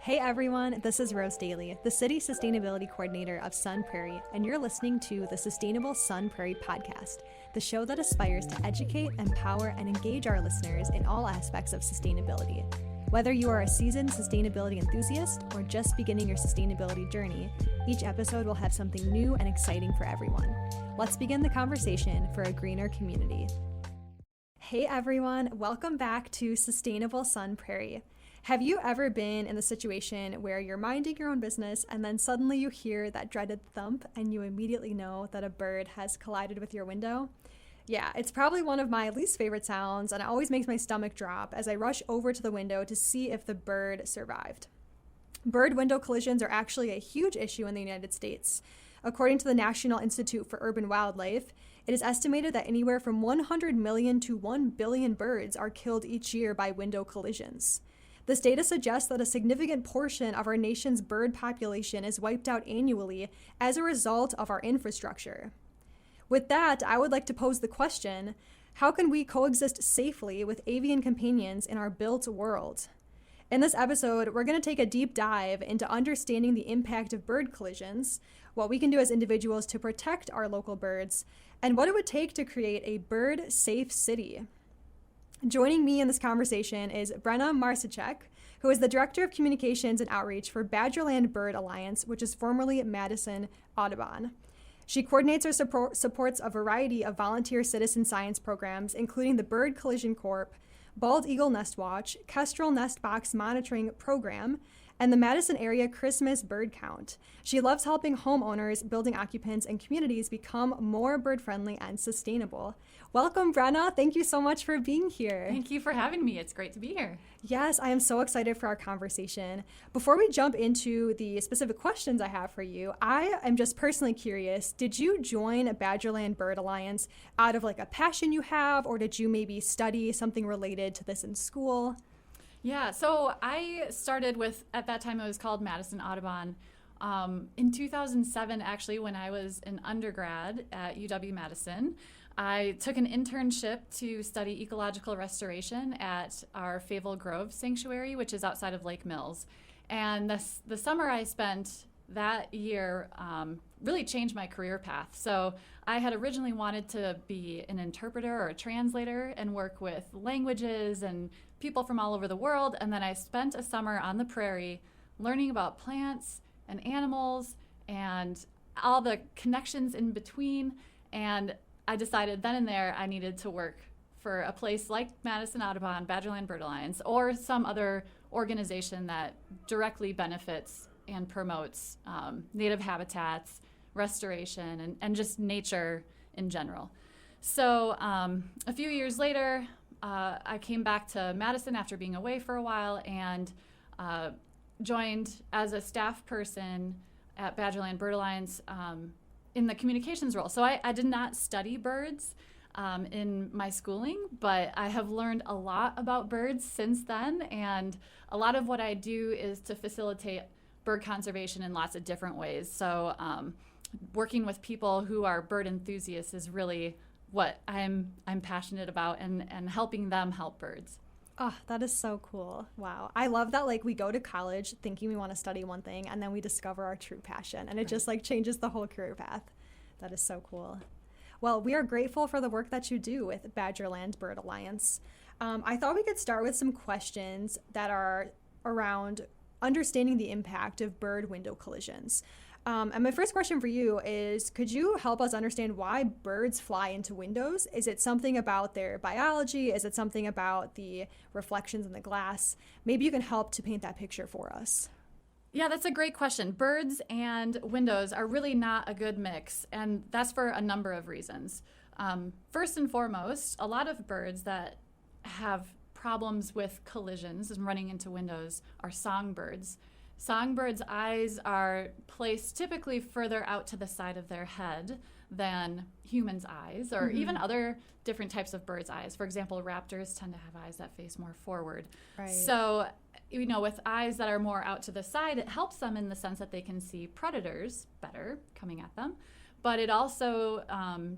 Hey everyone, this is Rose Daly, the City Sustainability Coordinator of Sun Prairie, and you're listening to the Sustainable Sun Prairie podcast, the show that aspires to educate, empower, and engage our listeners in all aspects of sustainability. Whether you are a seasoned sustainability enthusiast or just beginning your sustainability journey, each episode will have something new and exciting for everyone. Let's begin the conversation for a greener community. Hey everyone, welcome back to Sustainable Sun Prairie. Have you ever been in the situation where you're minding your own business and then suddenly you hear that dreaded thump and you immediately know that a bird has collided with your window? Yeah, it's probably one of my least favorite sounds, and it always makes my stomach drop as I rush over to the window to see if the bird survived. Bird window collisions are actually a huge issue in the United States. According to the National Institute for Urban Wildlife, it is estimated that anywhere from 100 million to 1 billion birds are killed each year by window collisions. This data suggests that a significant portion of our nation's bird population is wiped out annually as a result of our infrastructure. With that, I would like to pose the question, how can we coexist safely with avian companions in our built world? In this episode, we're going to take a deep dive into understanding the impact of bird collisions, what we can do as individuals to protect our local birds, and what it would take to create a bird-safe city. Joining me in this conversation is Brenna Marcicek, who is the Director of Communications and Outreach for Badgerland Bird Alliance, which is formerly Madison Audubon. She coordinates or supports a variety of volunteer citizen science programs, including the Bird Collision Corp, Bald Eagle Nest Watch, Kestrel Nest Box Monitoring Program, and the Madison Area Christmas Bird Count. She loves helping homeowners, building occupants, and communities become more bird-friendly and sustainable. Welcome, Brenna. Thank you so much for being here. Thank you for having me. It's great to be here. Yes, I am so excited for our conversation. Before we jump into the specific questions I have for you, I am just personally curious, did you join Badgerland Bird Alliance out of like a passion you have, or did you maybe study something related to this in school? Yeah, so I started with, at that time it was called Madison Audubon, in 2007, actually, when I was an undergrad at UW-Madison. I took an internship to study ecological restoration at our Fayetteville Grove Sanctuary, which is outside of Lake Mills. And the summer I spent that year really changed my career path. So I had originally wanted to be an interpreter or a translator and work with languages and people from all over the world. And then I spent a summer on the prairie learning about plants and animals and all the connections in between. And I decided then and there I needed to work for a place like Madison Audubon, Badgerland Bird Alliance, or some other organization that directly benefits and promotes native habitats, restoration, and just nature in general. So a few years later, I came back to Madison after being away for a while and joined as a staff person at Badgerland Bird Alliance in the communications role. So I did not study birds in my schooling, but I have learned a lot about birds since then, and a lot of what I do is to facilitate bird conservation in lots of different ways. So working with people who are bird enthusiasts is really what I'm passionate about, and helping them help birds. Oh, that is so cool. Wow. I love that like we go to college thinking we want to study one thing and then we discover our true passion, and it just like changes the whole career path. That is so cool. Well, we are grateful for the work that you do with Badgerland Bird Alliance. I thought we could start with some questions that are around understanding the impact of bird window collisions. And my first question for you is, could you help us understand why birds fly into windows? Is it something about their biology? Is it something about the reflections in the glass? Maybe you can help to paint that picture for us. Yeah, that's a great question. Birds and windows are really not a good mix, and that's for a number of reasons. First and foremost, a lot of birds that have problems with collisions and running into windows are songbirds. Songbirds' eyes are placed typically further out to the side of their head than humans' eyes, or even other different types of birds' eyes. For example, raptors tend to have eyes that face more forward. Right. So, with eyes that are more out to the side, it helps them in the sense that they can see predators better coming at them, but it also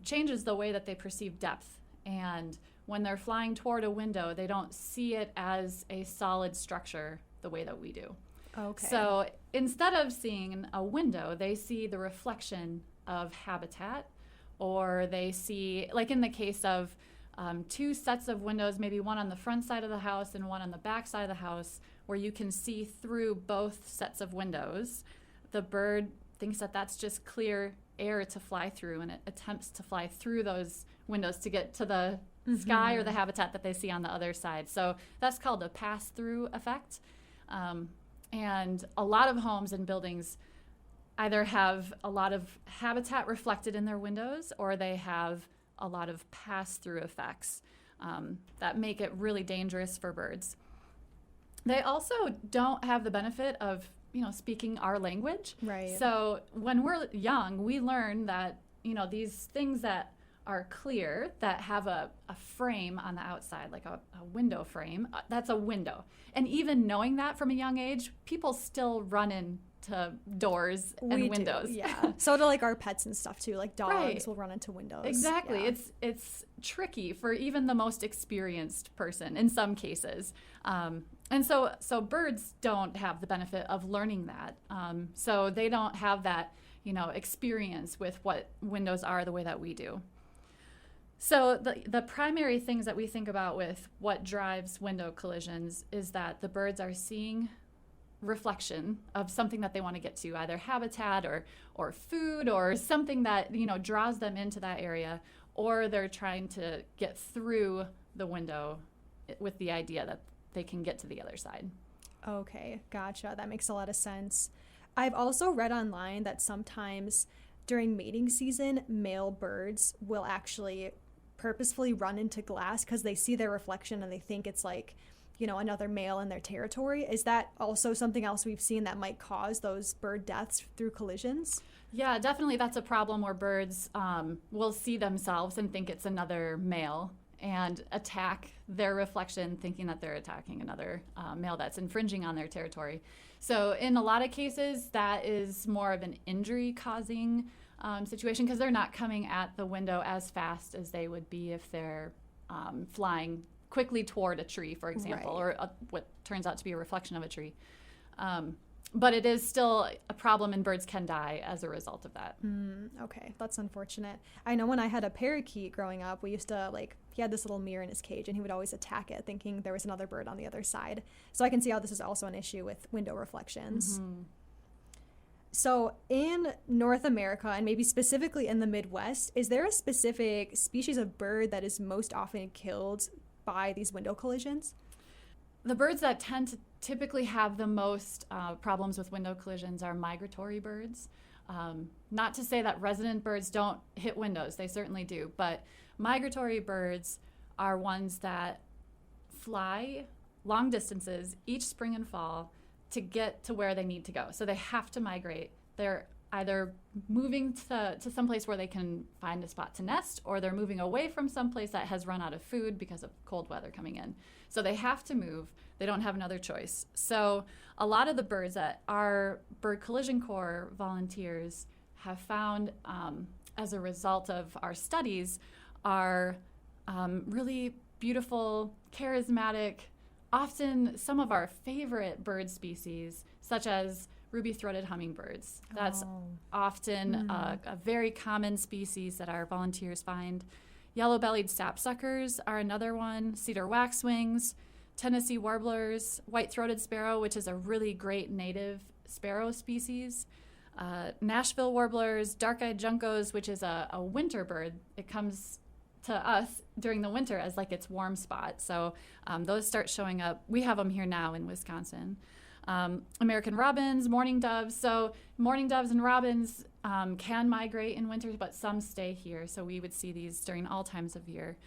changes the way that they perceive depth. And when they're flying toward a window, they don't see it as a solid structure the way that we do. Okay. So instead of seeing a window, they see the reflection of habitat, or they see, like in the case of two sets of windows, maybe one on the front side of the house and one on the back side of the house, where you can see through both sets of windows. The bird thinks that that's just clear air to fly through, and it attempts to fly through those windows to get to the sky or the habitat that they see on the other side. So that's called a pass-through effect. And a lot of homes and buildings either have a lot of habitat reflected in their windows, or they have a lot of pass-through effects that make it really dangerous for birds. They also don't have the benefit of, speaking our language. Right. So when we're young, we learn that, these things that are clear, that have a frame on the outside, like a window frame, that's a window. And even knowing that from a young age, people still run into doors and windows. Yeah. So do like our pets and stuff too. Like dogs Right. will run into windows. Exactly. Yeah. It's tricky for even the most experienced person in some cases. And so birds don't have the benefit of learning that. So they don't have that, experience with what windows are the way that we do. So the primary things that we think about with what drives window collisions is that the birds are seeing reflection of something that they want to get to, either habitat or food or something that, draws them into that area, or they're trying to get through the window with the idea that they can get to the other side. Okay, gotcha. That makes a lot of sense. I've also read online that sometimes during mating season, male birds will actually purposefully run into glass because they see their reflection and they think it's like, another male in their territory. Is that also something else we've seen that might cause those bird deaths through collisions? Yeah, definitely that's a problem where birds will see themselves and think it's another male and attack their reflection thinking that they're attacking another male that's infringing on their territory. So in a lot of cases, that is more of an injury-causing situation because they're not coming at the window as fast as they would be if they're flying quickly toward a tree, for example, Right. or what turns out to be a reflection of a tree. But it is still a problem, and birds can die as a result of that. Okay, that's unfortunate. I know when I had a parakeet growing up, we used to he had this little mirror in his cage and he would always attack it thinking there was another bird on the other side. So I can see how this is also an issue with window reflections. So in North America, and maybe specifically in the Midwest, is there a specific species of bird that is most often killed by these window collisions? The birds that tend to typically have the most problems with window collisions are migratory birds. Not to say that resident birds don't hit windows, they certainly do, but migratory birds are ones that fly long distances each spring and fall to get to where they need to go. So they have to migrate. They're either moving to someplace where they can find a spot to nest, or they're moving away from someplace that has run out of food because of cold weather coming in. So they have to move. They don't have another choice. So a lot of the birds that our Bird Collision Corps volunteers have found as a result of our studies are really beautiful, charismatic, often some of our favorite bird species, such as ruby-throated hummingbirds. That's often a very common species that our volunteers find. Yellow-bellied sapsuckers are another one, cedar waxwings, Tennessee warblers, white-throated sparrow, which is a really great native sparrow species, Nashville warblers, dark-eyed juncos, which is a winter bird. It comes to us during the winter as like its warm spot. So those start showing up. We have them here now in Wisconsin. American robins, mourning doves. So mourning doves and robins can migrate in winter, but some stay here. So we would see these during all times of year,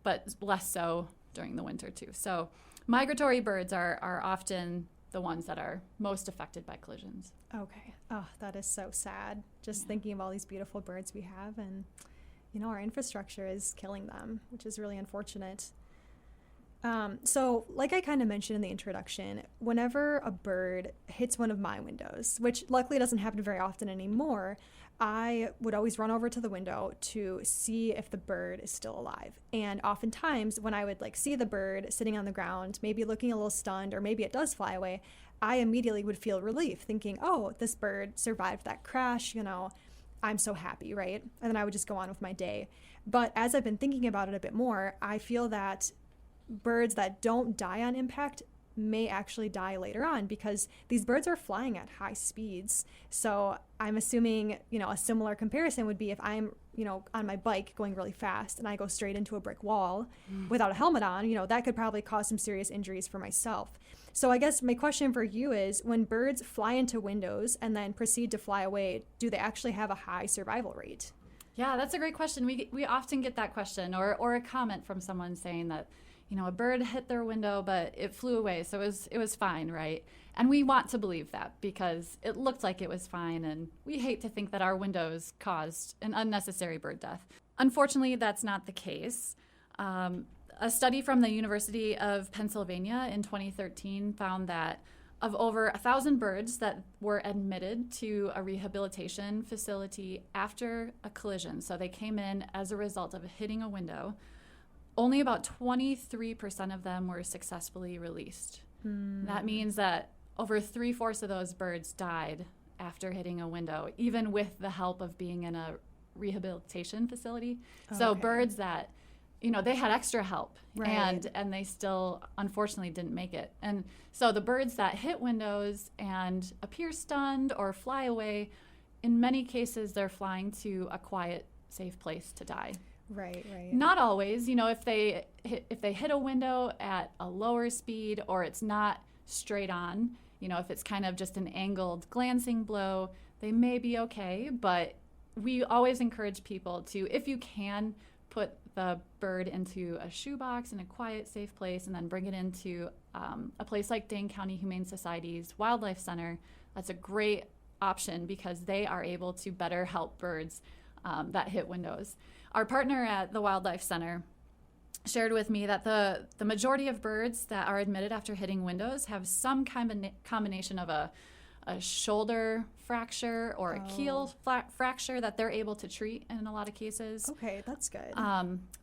but less so during the winter too. So migratory birds are often the ones that are most affected by collisions. Okay. Oh, that is so sad. Just thinking of all these beautiful birds we have, and our infrastructure is killing them, which is really unfortunate. So like I kind of mentioned in the introduction, whenever a bird hits one of my windows, which luckily doesn't happen very often anymore, I would always run over to the window to see if the bird is still alive. And oftentimes when I would like see the bird sitting on the ground, maybe looking a little stunned, or maybe it does fly away, I immediately would feel relief thinking, oh, this bird survived that crash, I'm so happy, right? And then I would just go on with my day. But as I've been thinking about it a bit more, I feel that birds that don't die on impact may actually die later on, because these birds are flying at high speeds. So I'm assuming, a similar comparison would be if I'm, on my bike going really fast and I go straight into a brick wall without a helmet on, that could probably cause some serious injuries for myself. So I guess my question for you is, when birds fly into windows and then proceed to fly away, do they actually have a high survival rate? Yeah, that's a great question. We often get that question or a comment from someone saying that, a bird hit their window, but it flew away, so it was fine, right? And we want to believe that because it looked like it was fine, and we hate to think that our windows caused an unnecessary bird death. Unfortunately, that's not the case. A study from the University of Pennsylvania in 2013 found that of over 1,000 birds that were admitted to a rehabilitation facility after a collision, so they came in as a result of hitting a window, only about 23% of them were successfully released. That means that over 3/4 of those birds died after hitting a window, even with the help of being in a rehabilitation facility. So Okay. birds that, they had extra help, Right. and they still unfortunately didn't make it. And so the birds that hit windows and appear stunned or fly away, in many cases they're flying to a quiet, safe place to die. Right. Not always, if they hit a window at a lower speed, or it's not straight on, if it's kind of just an angled glancing blow, they may be okay. But we always encourage people to, if you can, put the bird into a shoebox in a quiet, safe place, and then bring it into a place like Dane County Humane Society's Wildlife Center. That's a great option because they are able to better help birds that hit windows. Our partner at the Wildlife Center shared with me that the majority of birds that are admitted after hitting windows have some combination of a shoulder fracture or a keel fracture that they're able to treat in a lot of cases. Okay, that's good.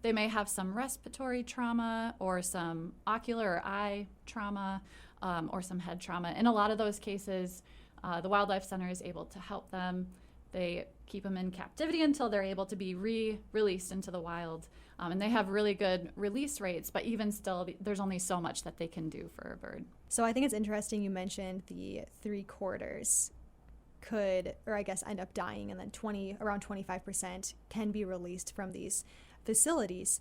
They may have some respiratory trauma or some ocular or eye trauma or some head trauma. In a lot of those cases, the Wildlife Center is able to help them. They keep them in captivity until they're able to be released into the wild. And they have really good release rates, but even still, there's only so much that they can do for a bird. So I think it's interesting you mentioned the 3/4 could, or I guess, end up dying, and then around 25% can be released from these facilities.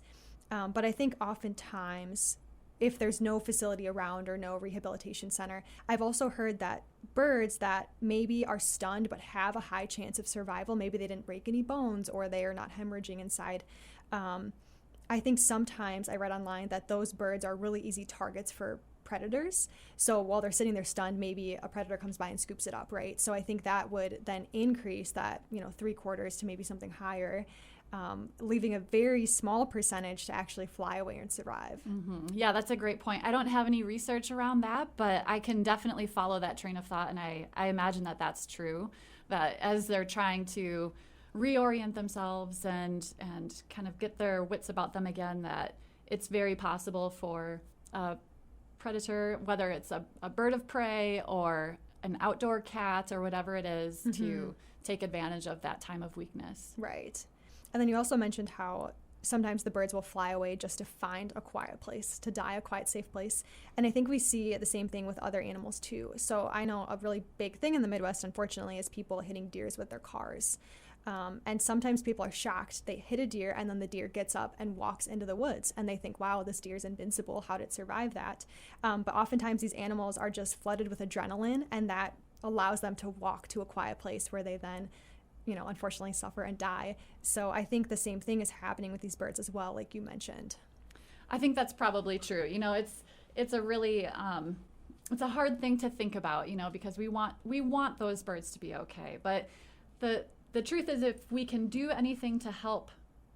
But I think oftentimes, if there's no facility around or no rehabilitation center, I've also heard that birds that maybe are stunned but have a high chance of survival, maybe they didn't break any bones or they are not hemorrhaging inside. I think sometimes I read online that those birds are really easy targets for predators. So while they're sitting there stunned, maybe a predator comes by and scoops it up, right? So I think that would then increase that, 3/4 to maybe something higher, leaving a very small percentage to actually fly away and survive. Mm-hmm. Yeah, that's a great point. I don't have any research around that, but I can definitely follow that train of thought, and I imagine that that's true, that as they're trying to reorient themselves and kind of get their wits about them again, that it's very possible for a predator, whether it's a bird of prey or an outdoor cat or whatever it is, to take advantage of that time of weakness. Right. And then you also mentioned how sometimes the birds will fly away just to find a quiet place, to die, a quiet, safe place. And I think we see the same thing with other animals too. So I know a really big thing in the Midwest, unfortunately, is people hitting deers with their cars. And sometimes people are shocked. They hit a deer and then the deer gets up and walks into the woods and they think, wow, this deer's invincible. How did it survive that? But oftentimes these animals are just flooded with adrenaline, and that allows them to walk to a quiet place where they then unfortunately suffer and die. So I think the same thing is happening with these birds as well, like you mentioned. I think that's probably true. It's a really it's a hard thing to think about, because we want those birds to be okay. But the truth is, if we can do anything to help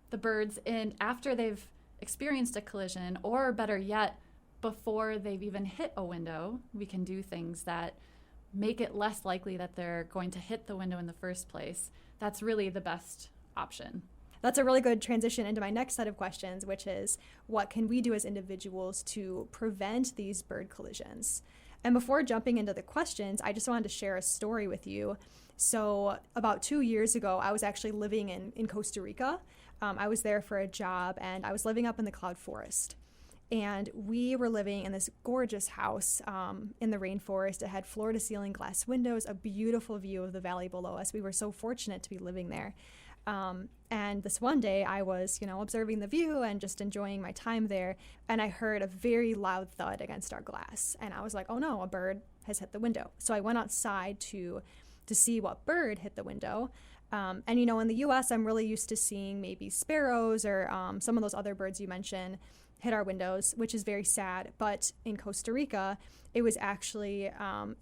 the birds in after they've experienced a collision, or better yet, before they've even hit a window, we can do things that make it less likely that they're going to hit the window in the first place. That's really the best option. That's a really good transition into my next set of questions, which is what can we do as individuals to prevent these bird collisions? And before jumping into the questions, I just wanted to share a story with you. So about 2 years ago, I was actually living in Costa Rica. I was there for a job, and I was living up in the cloud forest. And we were living in this gorgeous house in the rainforest. It had floor-to-ceiling glass windows, a beautiful view of the valley below us. We were so fortunate to be living there. And this one day I was, observing the view and just enjoying my time there. And I heard a very loud thud against our glass. And I was like, oh no, a bird has hit the window. So I went outside to see what bird hit the window. And, in the U.S., I'm really used to seeing maybe sparrows or some of those other birds you mentioned hit our windows, which is very sad. But in Costa Rica, it was actually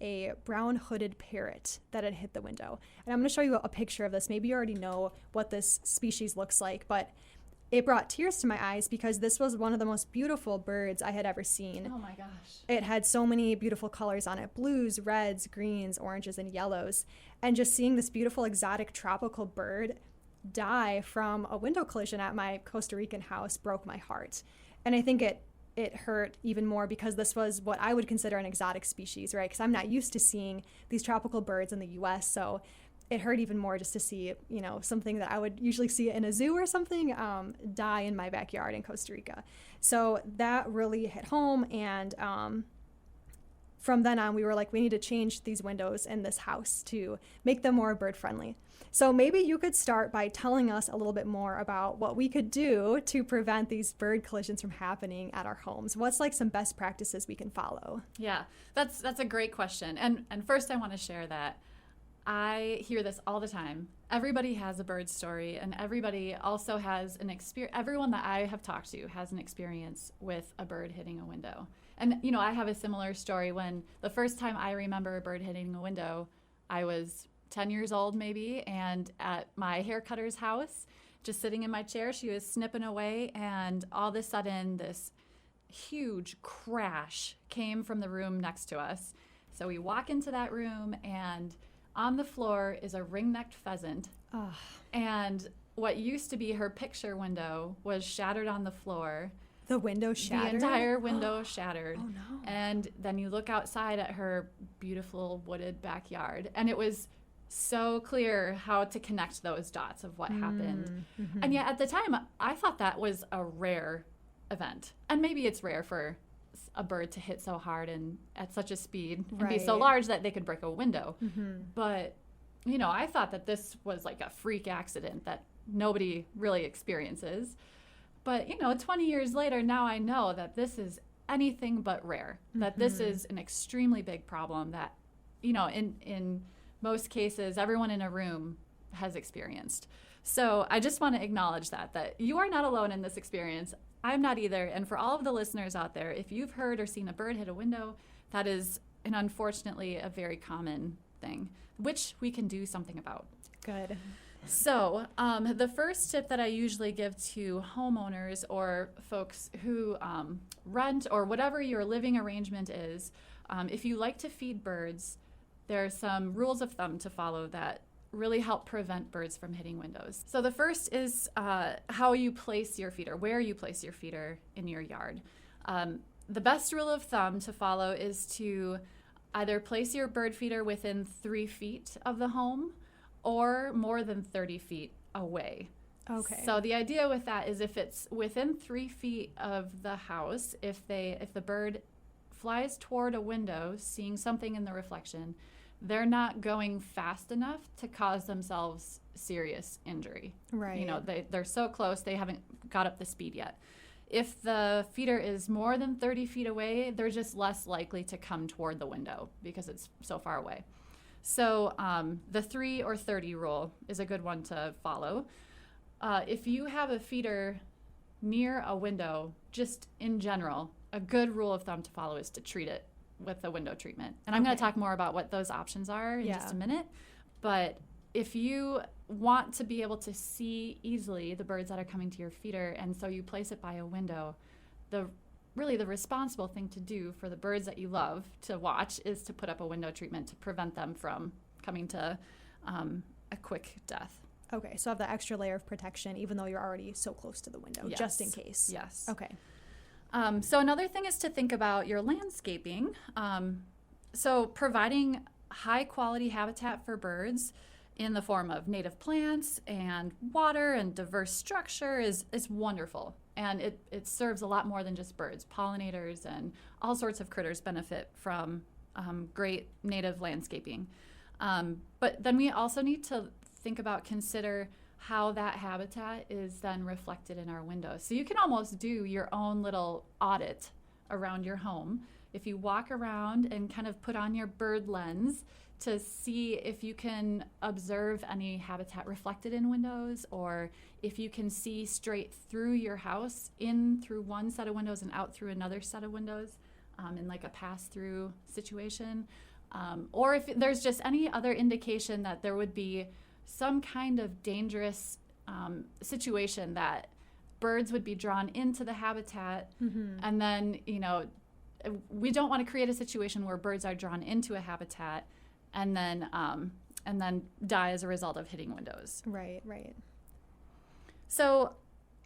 a brown hooded parrot that had hit the window. And I'm going to show you a picture of this. Maybe you already know what this species looks like, but it brought tears to my eyes because this was one of the most beautiful birds I had ever seen. Oh my gosh. It had so many beautiful colors on it: blues, reds, greens, oranges, and yellows. And just seeing this beautiful exotic tropical bird die from a window collision at my Costa Rican house broke my heart. And I think it hurt even more because this was what I would consider an exotic species, right? Because I'm not used to seeing these tropical birds in the U.S., so it hurt even more just to see, something that I would usually see in a zoo or something die in my backyard in Costa Rica. So that really hit home, and from then on, we were like, we need to change these windows in this house to make them more bird friendly. So maybe you could start by telling us a little bit more about what we could do to prevent these bird collisions from happening at our homes. What's like some best practices we can follow? Yeah, that's a great question. And first I want to share that I hear this all the time. Everybody has a bird story, and everybody also has an experience. Everyone that I have talked to has an experience with a bird hitting a window. And, I have a similar story. When the first time I remember a bird hitting a window, I was 10 years old maybe, and at my haircutter's house, just sitting in my chair, she was snipping away, and all of a sudden this huge crash came from the room next to us. So we walk into that room, and on the floor is a ring-necked pheasant. Oh. And what used to be her picture window was shattered on the floor. The window shattered? The entire window shattered. Oh, no. And then you look outside at her beautiful wooded backyard, and it was so clear how to connect those dots of what happened. Mm-hmm. And yet at the time, I thought that was a rare event. And maybe it's rare for a bird to hit so hard and at such a speed and be so large that they could break a window. Mm-hmm. But, I thought that this was like a freak accident that nobody really experiences. But, 20 years later, now I know that this is anything but rare, that this is an extremely big problem that, in most cases, everyone in a room has experienced. So I just want to acknowledge that you are not alone in this experience. I'm not either. And for all of the listeners out there, if you've heard or seen a bird hit a window, that is unfortunately a very common thing, which we can do something about. Good. So the first tip that I usually give to homeowners or folks who rent or whatever your living arrangement is, if you like to feed birds, there are some rules of thumb to follow that really help prevent birds from hitting windows. So the first is how you place your feeder, where you place your feeder in your yard. The best rule of thumb to follow is to either place your bird feeder within 3 feet of the home or more than 30 feet away. Okay. So the idea with that is if it's within 3 feet of the house, if the bird flies toward a window, seeing something in the reflection, they're not going fast enough to cause themselves serious injury. Right. They're so close, they haven't got up the speed yet. If the feeder is more than 30 feet away, they're just less likely to come toward the window because it's so far away. So the 3 or 30 rule is a good one to follow. If you have a feeder near a window, just in general, a good rule of thumb to follow is to treat it with the window treatment. And I'm going to talk more about what those options are in just a minute. But if you want to be able to see easily the birds that are coming to your feeder, and so you place it by a window, the really the responsible thing to do for the birds that you love to watch is to put up a window treatment to prevent them from coming to a quick death. Okay, so have the extra layer of protection even though you're already so close to the window, Yes. just in case. Yes. Okay. So another thing is to think about your landscaping. So providing high quality habitat for birds in the form of native plants and water and diverse structure is wonderful. And it serves a lot more than just birds. Pollinators and all sorts of critters benefit from great native landscaping. But then we also need to consider how that habitat is then reflected in our windows. So you can almost do your own little audit around your home if you walk around and kind of put on your bird lens to see if you can observe any habitat reflected in windows, or if you can see straight through your house, in through one set of windows and out through another set of windows, in like a pass-through situation. Or if there's just any other indication that there would be some kind of dangerous situation that birds would be drawn into the habitat. And then, we don't want to create a situation where birds are drawn into a habitat and then die as a result of hitting windows. Right. So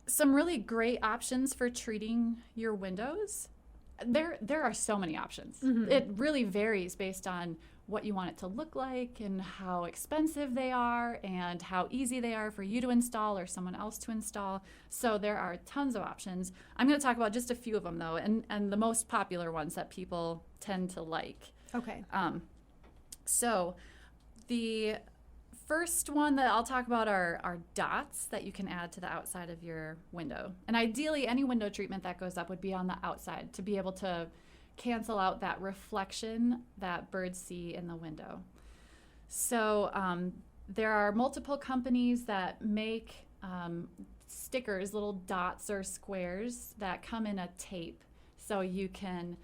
some really great options for treating your windows. There are so many options. It really varies based on what you want it to look like and how expensive they are and how easy they are for you to install or someone else to install. So there are tons of options. I'm going to talk about just a few of them, though, and the most popular ones that people tend to like. Okay. So the first one that I'll talk about are dots that you can add to the outside of your window. And ideally, any window treatment that goes up would be on the outside to be able to cancel out that reflection that birds see in the window. So there are multiple companies that make stickers, little dots or squares that come in a tape. So you can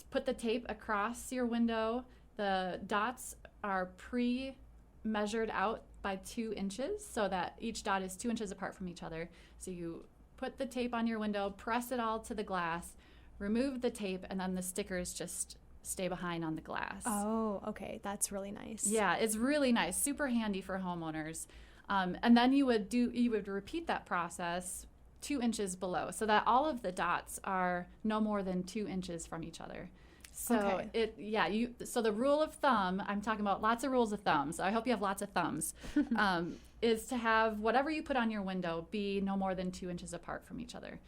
put the tape across your window. The dots are measured out by 2 inches so that each dot is 2 inches apart from each other. So you put the tape on your window, press it all to the glass, remove the tape, and then the stickers just stay behind on the glass. Oh, okay. That's really nice. Yeah, it's really nice. Super handy for homeowners. And then you would repeat that process 2 inches below so that all of the dots are no more than 2 inches from each other. So so the rule of thumb, I'm talking about lots of rules of thumb, so I hope you have lots of thumbs, is to have whatever you put on your window be no more than 2 inches apart from each other.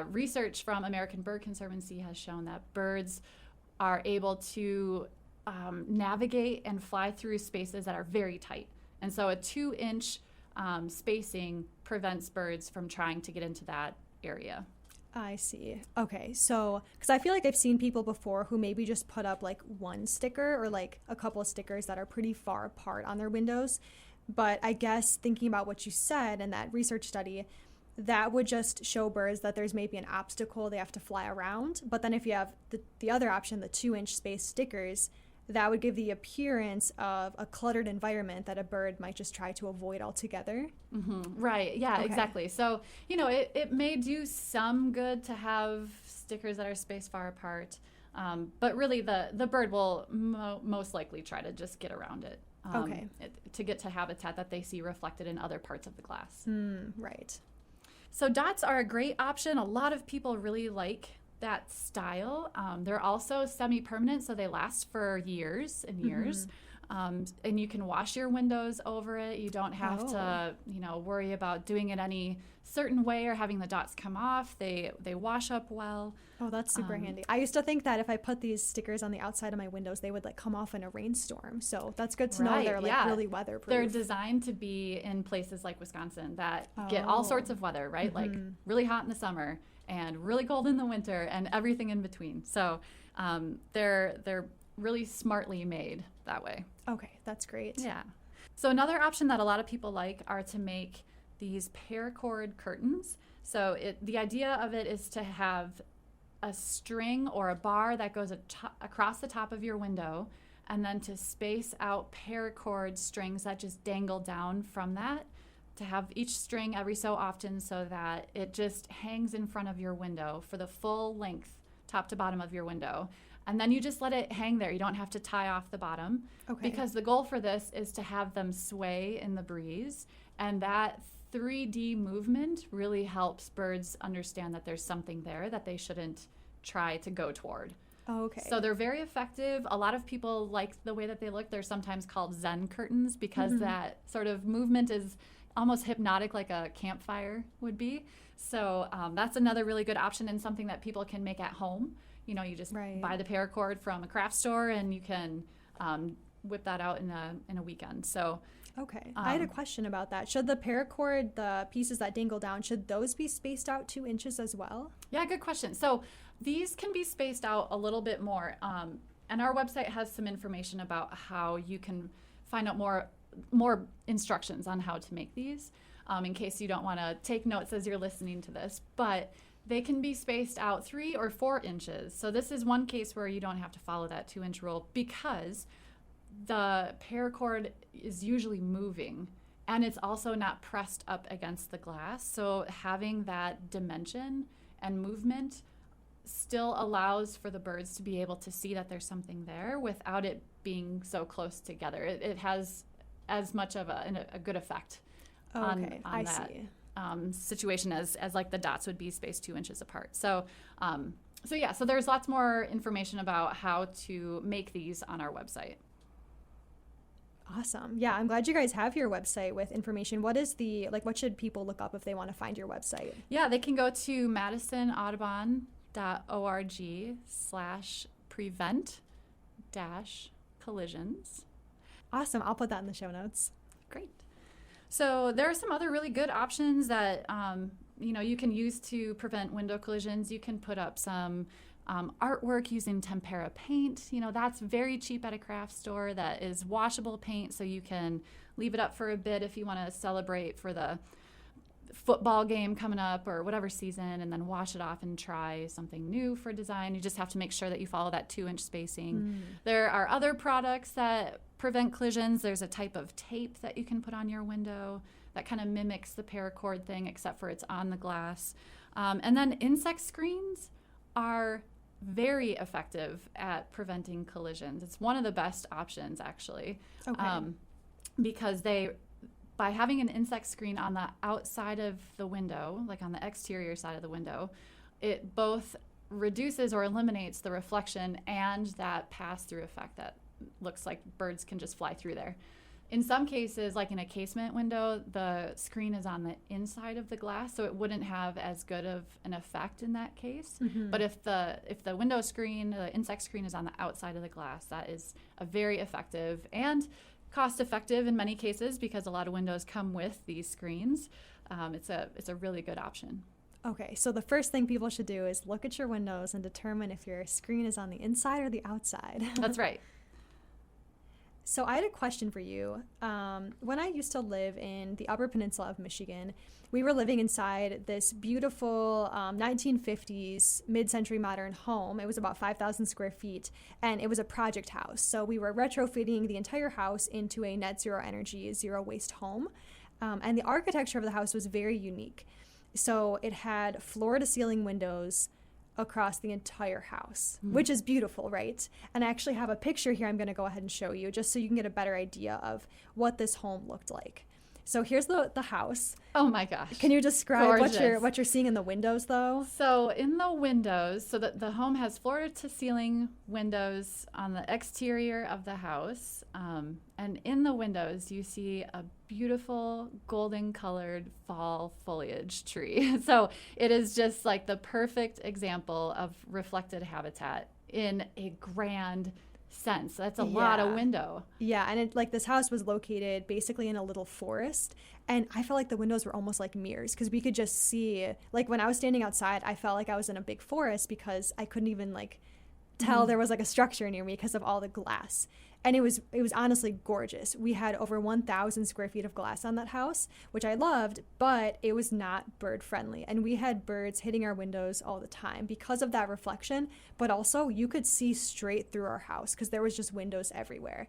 Research from American Bird Conservancy has shown that birds are able to navigate and fly through spaces that are very tight. And so a 2-inch spacing prevents birds from trying to get into that area. I see. Okay, so because I feel like I've seen people before who maybe just put up like one sticker or like a couple of stickers that are pretty far apart on their windows. But I guess thinking about what you said in that research study, that would just show birds that there's maybe an obstacle they have to fly around. But then if you have the other option, the 2-inch space stickers, that would give the appearance of a cluttered environment that a bird might just try to avoid altogether. Right. Yeah, exactly. So, it may do some good to have stickers that are spaced far apart. But really the bird will most likely try to just get around it. To get to habitat that they see reflected in other parts of the glass. Right. So dots are a great option. A lot of people really like that style. They're also semi-permanent, so they last for years and years. And you can wash your windows over it. You don't have to, worry about doing it any certain way or having the dots come off. They wash up well. Oh, that's super handy. I used to think that if I put these stickers on the outside of my windows, they would like come off in a rainstorm. So that's good to know they're like really weatherproof. They're designed to be in places like Wisconsin that get all sorts of weather, right? Like really hot in the summer and really cold in the winter and everything in between. So they're really smartly made that way. Okay, that's great. Yeah. So another option that a lot of people like are to make these paracord curtains. So the idea of it is to have a string or a bar that goes across the top of your window, and then to space out paracord strings that just dangle down from that to have each string every so often so that it just hangs in front of your window for the full length, top to bottom of your window. And then you just let it hang there. You don't have to tie off the bottom. Okay. Because the goal for this is to have them sway in the breeze. And that 3D movement really helps birds understand that there's something there that they shouldn't try to go toward. Oh, okay. So they're very effective. A lot of people like the way that they look. They're sometimes called Zen curtains because that sort of movement is almost hypnotic, like a campfire would be. So that's another really good option and something that people can make at home. You know, you just buy the paracord from a craft store and you can whip that out in a weekend. So okay. I had a question about that. Should the paracord, the pieces that dangle down, should those be spaced out 2 inches as well? Yeah, good question. So these can be spaced out a little bit more. And our website has some information about how you can find out more instructions on how to make these in case you don't want to take notes as you're listening to this. But they can be spaced out 3 or 4 inches. So this is one case where you don't have to follow that 2-inch rule because the paracord is usually moving and it's also not pressed up against the glass. So having that dimension and movement still allows for the birds to be able to see that there's something there without it being so close together. It has as much of a good effect on that situation as like the dots would be spaced 2 inches apart. So there's lots more information about how to make these on our website. Awesome. Yeah, I'm glad you guys have your website with information. What should people look up if they want to find your website? Yeah, they can go to madisonaudubon.org/prevent-collisions. Awesome. I'll put that in the show notes. Great. So there are some other really good options that you can use to prevent window collisions. You can put up some artwork using tempera paint. That's very cheap at a craft store. That is washable paint, so you can leave it up for a bit if you want to celebrate for the football game coming up or whatever season, and then wash it off and try something new for design. You just have to make sure that you follow that 2-inch spacing. There are other products that prevent collisions. There's a type of tape that you can put on your window that kind of mimics the paracord thing, except for it's on the glass. And then insect screens are very effective at preventing collisions. It's one of the best options, actually, because by having an insect screen on the outside of the window, like on the exterior side of the window, it both reduces or eliminates the reflection and that pass-through effect that looks like birds can just fly through there. In some cases, like in a casement window, the screen is on the inside of the glass, so it wouldn't have as good of an effect in that case. But if the window screen, the insect screen is on the outside of the glass, that is a very effective and cost-effective in many cases because a lot of windows come with these screens. It's a really good option. Okay, so the first thing people should do is look at your windows and determine if your screen is on the inside or the outside. That's right. So I had a question for you. When I used to live in the Upper Peninsula of Michigan, we were living inside this beautiful 1950s mid-century modern home. It was about 5,000 square feet, and it was a project house. So we were retrofitting the entire house into a net zero energy, zero waste home. And the architecture of the house was very unique. So it had floor-to-ceiling windows across the entire house, which is beautiful, right? And I actually have a picture here I'm going to go ahead and show you just so you can get a better idea of what this home looked like. So here's the house. Oh my gosh. Can you describe what you're seeing in the windows though? So in the windows, so the home has floor to ceiling windows on the exterior of the house. And in the windows, you see a beautiful golden colored fall foliage tree. So it is just like the perfect example of reflected habitat in a grand sense. That's a lot of window. Yeah, and this house was located basically in a little forest, and I felt like the windows were almost like mirrors because we could just see, like when I was standing outside, I felt like I was in a big forest because I couldn't even tell there was a structure near me because of all the glass. And it was honestly gorgeous. We had over 1,000 square feet of glass on that house, which I loved, but it was not bird friendly. And we had birds hitting our windows all the time because of that reflection, but also you could see straight through our house because there was just windows everywhere.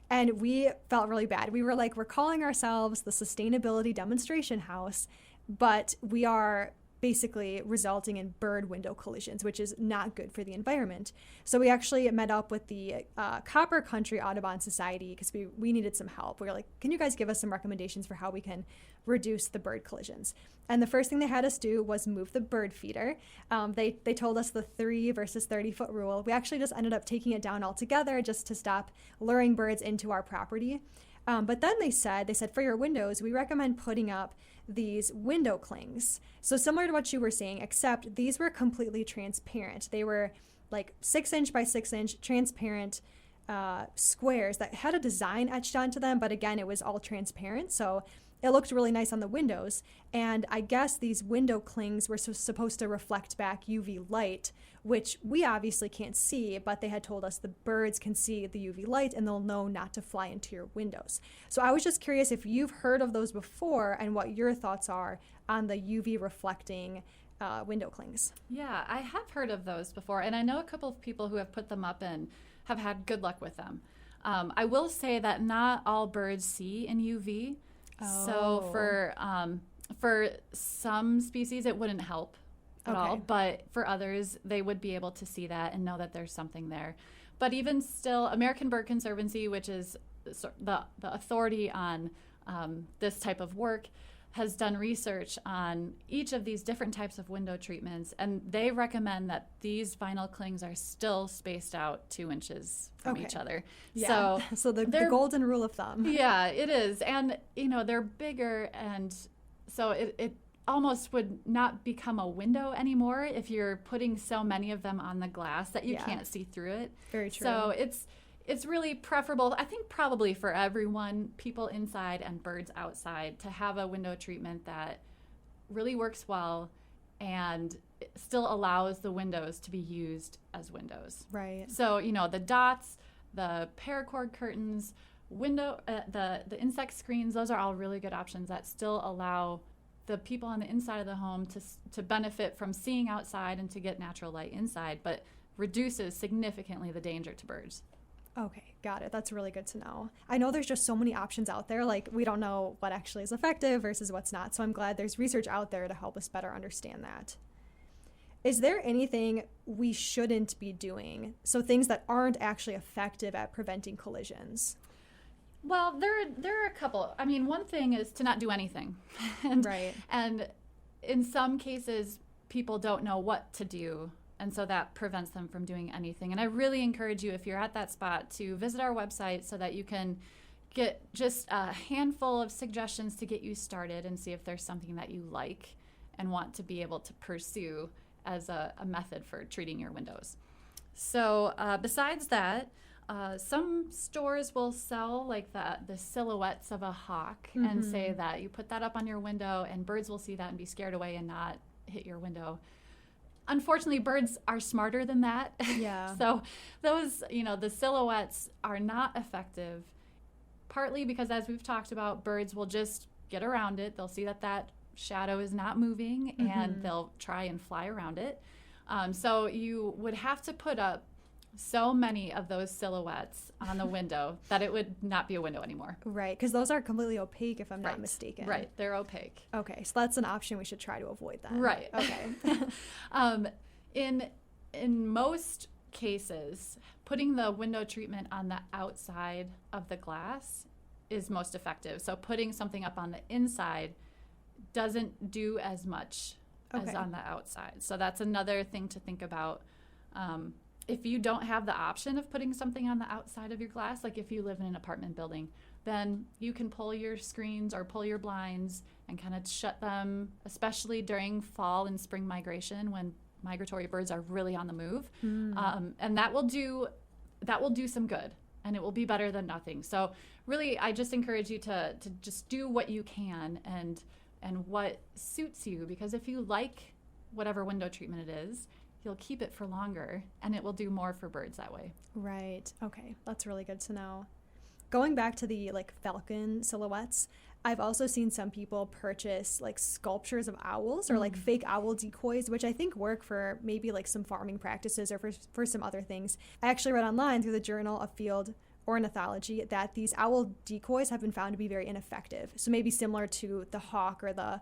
And we felt really bad. We were like, we're calling ourselves the Sustainability Demonstration House, but we are basically resulting in bird window collisions, which is not good for the environment. So we actually met up with the Copper Country Audubon Society because we needed some help. We were like, can you guys give us some recommendations for how we can reduce the bird collisions? And the first thing they had us do was move the bird feeder. They told us the 3 versus 30-foot rule. We actually just ended up taking it down altogether just to stop luring birds into our property. But then they said for your windows, we recommend putting up these window clings. So similar to what you were saying, except these were completely transparent. They were like 6-inch by 6-inch transparent squares that had a design etched onto them. But again, it was all transparent. So it looked really nice on the windows. And I guess these window clings were supposed to reflect back UV light, which we obviously can't see, but they had told us the birds can see the UV light and they'll know not to fly into your windows. So I was just curious if you've heard of those before and what your thoughts are on the UV reflecting window clings. Yeah, I have heard of those before, and I know a couple of people who have put them up and have had good luck with them. I will say that not all birds see in UV. Oh. So for some species, it wouldn't help at all. But for others, they would be able to see that and know that there's something there. But even still, American Bird Conservancy, which is the authority on this type of work, has done research on each of these different types of window treatments, and they recommend that these vinyl clings are still spaced out 2 inches from each other. Yeah. So the golden rule of thumb. Yeah, it is. And, they're bigger, and so it almost would not become a window anymore if you're putting so many of them on the glass that you can't see through it. Very true. So it's really preferable, I think probably for everyone, people inside and birds outside, to have a window treatment that really works well and still allows the windows to be used as windows. Right. So, the dots, the paracord curtains, the insect screens, those are all really good options that still allow the people on the inside of the home to benefit from seeing outside and to get natural light inside, but reduces significantly the danger to birds. Okay, got it. That's really good to know. I know there's just so many options out there. Like, we don't know what actually is effective versus what's not. So I'm glad there's research out there to help us better understand that. Is there anything we shouldn't be doing? So things that aren't actually effective at preventing collisions? Well, there are a couple. I mean, one thing is to not do anything. Right. And in some cases, people don't know what to do. And so that prevents them from doing anything. And I really encourage you, if you're at that spot, to visit our website so that you can get just a handful of suggestions to get you started and see if there's something that you like and want to be able to pursue as a method for treating your windows. So besides that, some stores will sell like the silhouettes of a hawk and say that you put that up on your window and birds will see that and be scared away and not hit your window. Unfortunately, birds are smarter than that. Yeah. So those, the silhouettes are not effective, partly because, as we've talked about, birds will just get around it. They'll see that shadow is not moving and they'll try and fly around it. So you would have to put up so many of those silhouettes on the window that it would not be a window anymore. Right, because those are completely opaque, if I'm not mistaken. Right, they're opaque. Okay, so that's an option we should try to avoid then. Right. Okay. In most cases, putting the window treatment on the outside of the glass is most effective. So putting something up on the inside doesn't do as much as on the outside. So that's another thing to think about. If you don't have the option of putting something on the outside of your glass, like if you live in an apartment building, then you can pull your screens or pull your blinds and kind of shut them, especially during fall and spring migration when migratory birds are really on the move. And that will do some good, and it will be better than nothing. So really, I just encourage you to just do what you can and what suits you, because if you like whatever window treatment it is, you'll keep it for longer and it will do more for birds that way. Right. Okay. That's really good to know. Going back to the falcon silhouettes, I've also seen some people purchase sculptures of owls or fake owl decoys, which I think work for maybe some farming practices or for some other things. I actually read online through the journal a field ornithology that these owl decoys have been found to be very ineffective. So maybe similar to the hawk or the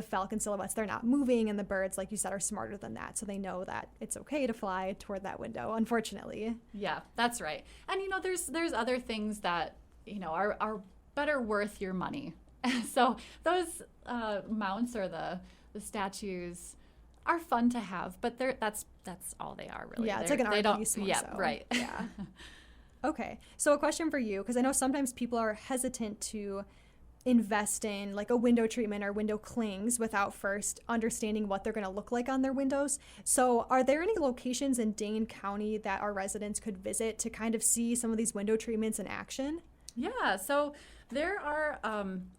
falcon silhouettes, they're not moving, and the birds, like you said, are smarter than that. So they know that it's okay to fly toward that window, unfortunately. Yeah, that's right. And, there's other things that, are better worth your money. So those mounts or the statues are fun to have, but that's all they are, really. Yeah, it's like an art piece more so. Right. Yeah. Okay, so a question for you, because I know sometimes people are hesitant to invest in like a window treatment or window clings without first understanding what they're going to look like on their windows. So are there any locations in Dane County that our residents could visit to kind of see some of these window treatments in action? Yeah, so there are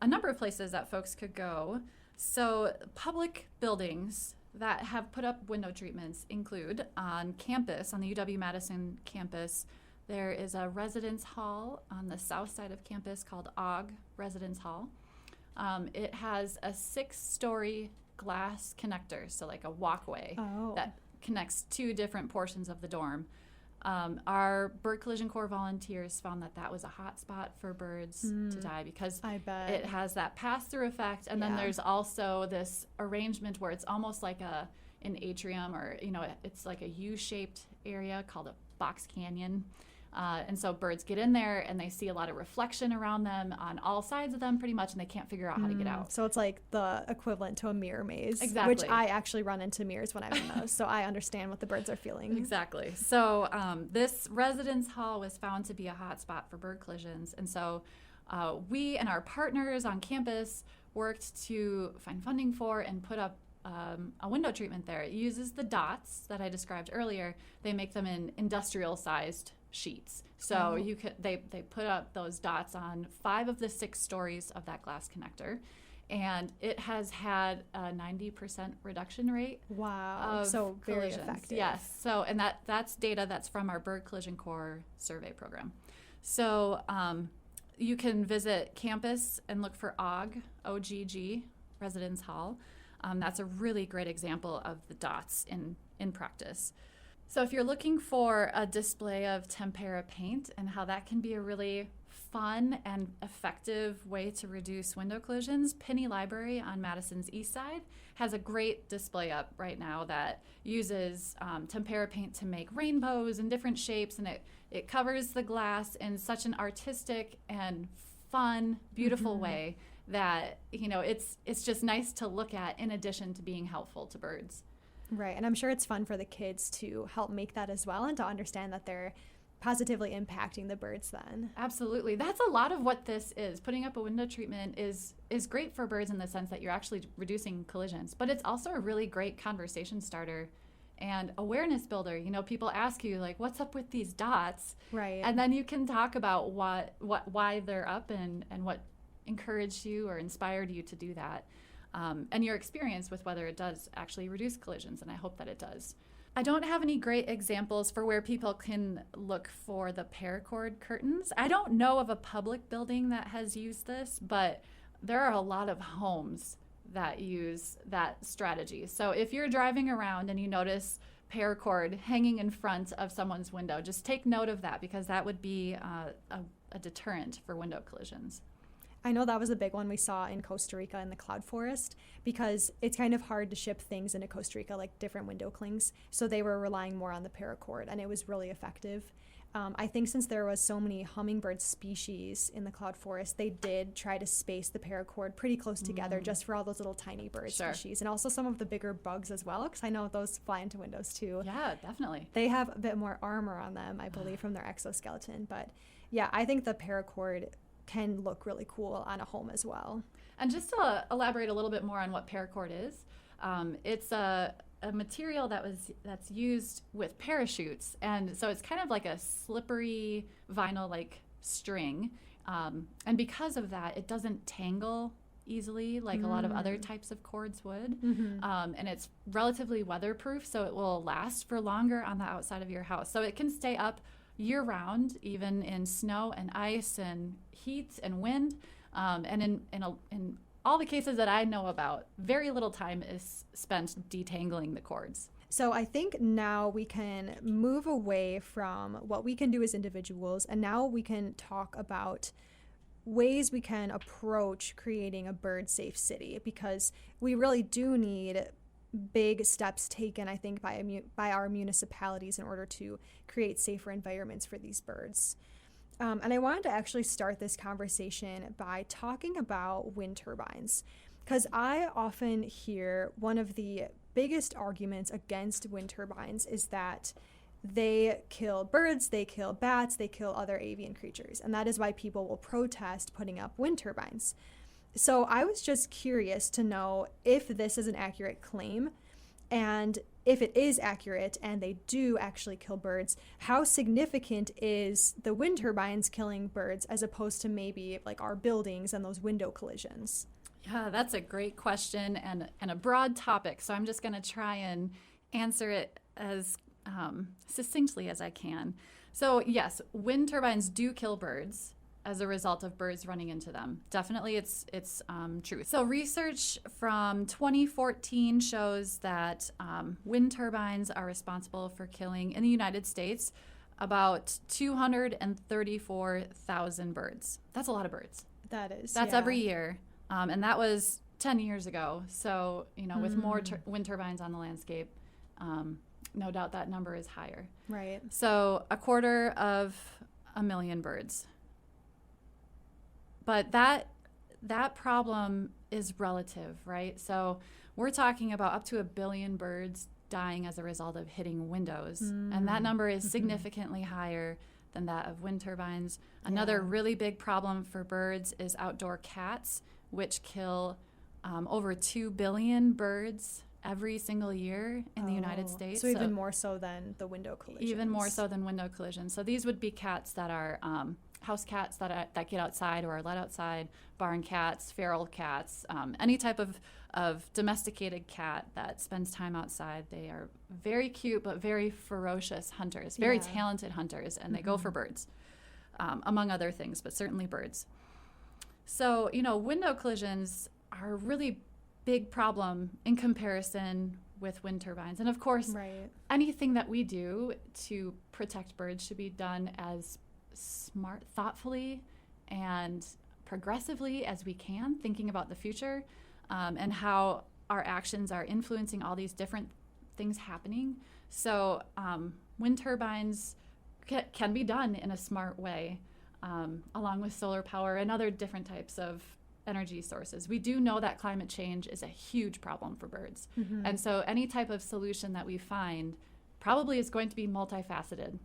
a number of places that folks could go. So public buildings that have put up window treatments include on campus, on the UW-Madison campus, there is a residence hall on the south side of campus called OG Residence Hall. It has a 6-story glass connector, so like a walkway that connects 2 different portions of the dorm. Our bird collision corps volunteers found that was a hot spot for birds to die because it has that pass-through effect. And then there's also this arrangement where it's almost like an atrium, or, it's like a U-shaped area called a box canyon. And so birds get in there and they see a lot of reflection around them on all sides of them pretty much, and they can't figure out how to get out. So it's like the equivalent to a mirror maze. Exactly. Which I actually run into mirrors when I'm in those, so I understand what the birds are feeling. Exactly. So this residence hall was found to be a hot spot for bird collisions. And so we and our partners on campus worked to find funding for and put up a window treatment there. It uses the dots that I described earlier. They make them in industrial-sized sheets. So they put up those dots on 5 of the 6 stories of that glass connector, and it has had a 90% reduction rate. Wow. Of so very collisions. effective. Yes. So, and that's data that's from our Bird Collision Corps survey program. So you can visit campus and look for OGG Residence Hall. That's a really great example of the dots in practice. So if you're looking for a display of tempera paint and how that can be a really fun and effective way to reduce window collisions, Penny Library on Madison's east side has a great display up right now that uses tempera paint to make rainbows and different shapes, and it covers the glass in such an artistic and fun, beautiful way that, it's just nice to look at in addition to being helpful to birds. Right, and I'm sure it's fun for the kids to help make that as well and to understand that they're positively impacting the birds then. Absolutely. That's a lot of what this is. Putting up a window treatment is great for birds in the sense that you're actually reducing collisions, but it's also a really great conversation starter and awareness builder. People ask you, like, what's up with these dots? Right. And then you can talk about why they're up and what encouraged you or inspired you to do that. And your experience with whether it does actually reduce collisions, and I hope that it does. I don't have any great examples for where people can look for the paracord curtains. I don't know of a public building that has used this, but there are a lot of homes that use that strategy. So if you're driving around and you notice paracord hanging in front of someone's window, just take note of that, because that would be a deterrent for window collisions. I know that was a big one we saw in Costa Rica in the cloud forest, because it's kind of hard to ship things into Costa Rica, like different window clings. So they were relying more on the paracord, and it was really effective. I think since there was so many hummingbird species in the cloud forest, they did try to space the paracord pretty close together just for all those little tiny bird species, and also some of the bigger bugs as well, because I know those fly into windows too. Yeah, definitely. They have a bit more armor on them, I believe, from their exoskeleton. But yeah, I think the paracord can look really cool on a home as well. And just to elaborate a little bit more on what paracord is, it's a material that's used with parachutes, and so it's kind of like a slippery vinyl-like string, and because of that, it doesn't tangle easily like a lot of other types of cords would, and it's relatively weatherproof, so it will last for longer on the outside of your house. So it can stay up year-round, even in snow and ice and heat and wind, and in all the cases that I know about, very little time is spent detangling the cords. So I think now we can move away from what we can do as individuals, and now we can talk about ways we can approach creating a bird-safe city, because we really do need big steps taken, I think, by our municipalities in order to create safer environments for these birds. And I wanted to actually start this conversation by talking about wind turbines, because I often hear one of the biggest arguments against wind turbines is that they kill birds, they kill bats, they kill other avian creatures, and that is why people will protest putting up wind turbines. So I was just curious to know if this is an accurate claim, and if it is accurate and they do actually kill birds, how significant is the wind turbines killing birds as opposed to maybe like our buildings and those window collisions? Yeah, that's a great question and a broad topic. So I'm just going to try and answer it as succinctly as I can. So yes, wind turbines do kill birds as a result of birds running into them. Definitely it's true. So research from 2014 shows that wind turbines are responsible for killing, in the United States, about 234,000 birds. That's a lot of birds. That's every year. And that was 10 years ago. So, with more wind turbines on the landscape, no doubt that number is higher. Right. So 250,000 birds. But that problem is relative, right? So we're talking about up to 1 billion birds dying as a result of hitting windows. And that number is significantly higher than that of wind turbines. Another really big problem for birds is outdoor cats, which kill over 2 billion birds every single year in the United States. So even more so than the window collisions. Even more so than window collisions. So these would be cats that are house cats that get outside or are let outside, barn cats, feral cats, any type of domesticated cat that spends time outside. They are very cute but very ferocious hunters, very talented hunters, and they go for birds, among other things, but certainly birds. So, window collisions are a really big problem in comparison with wind turbines. And of course, anything that we do to protect birds should be done as thoughtfully and progressively as we can, thinking about the future and how our actions are influencing all these different things happening. So wind turbines can be done in a smart way, along with solar power and other different types of energy sources. We do know that climate change is a huge problem for birds. And so any type of solution that we find probably is going to be multifaceted.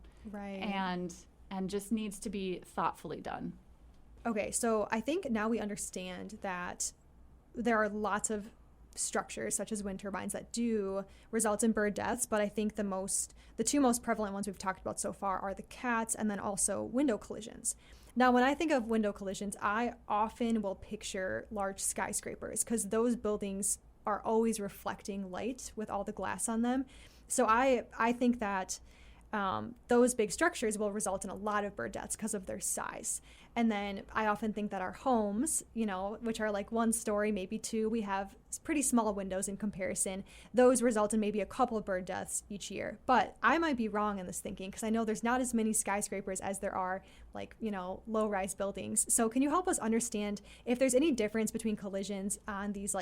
And just needs to be thoughtfully done. Okay, so I think now we understand that there are lots of structures such as wind turbines that do result in bird deaths, but I think the two most prevalent ones we've talked about so far are the cats and then also window collisions. Now, when I think of window collisions, I often will picture large skyscrapers because those buildings are always reflecting light with all the glass on them. So I think that those big structures will result in a lot of bird deaths because of their size. And then I often think that our homes, which are like 1 story, maybe 2, we have pretty small windows in comparison. Those result in maybe a couple of bird deaths each year. But I might be wrong in this thinking because I know there's not as many skyscrapers as there are low-rise buildings. So can you help us understand if there's any difference between collisions on these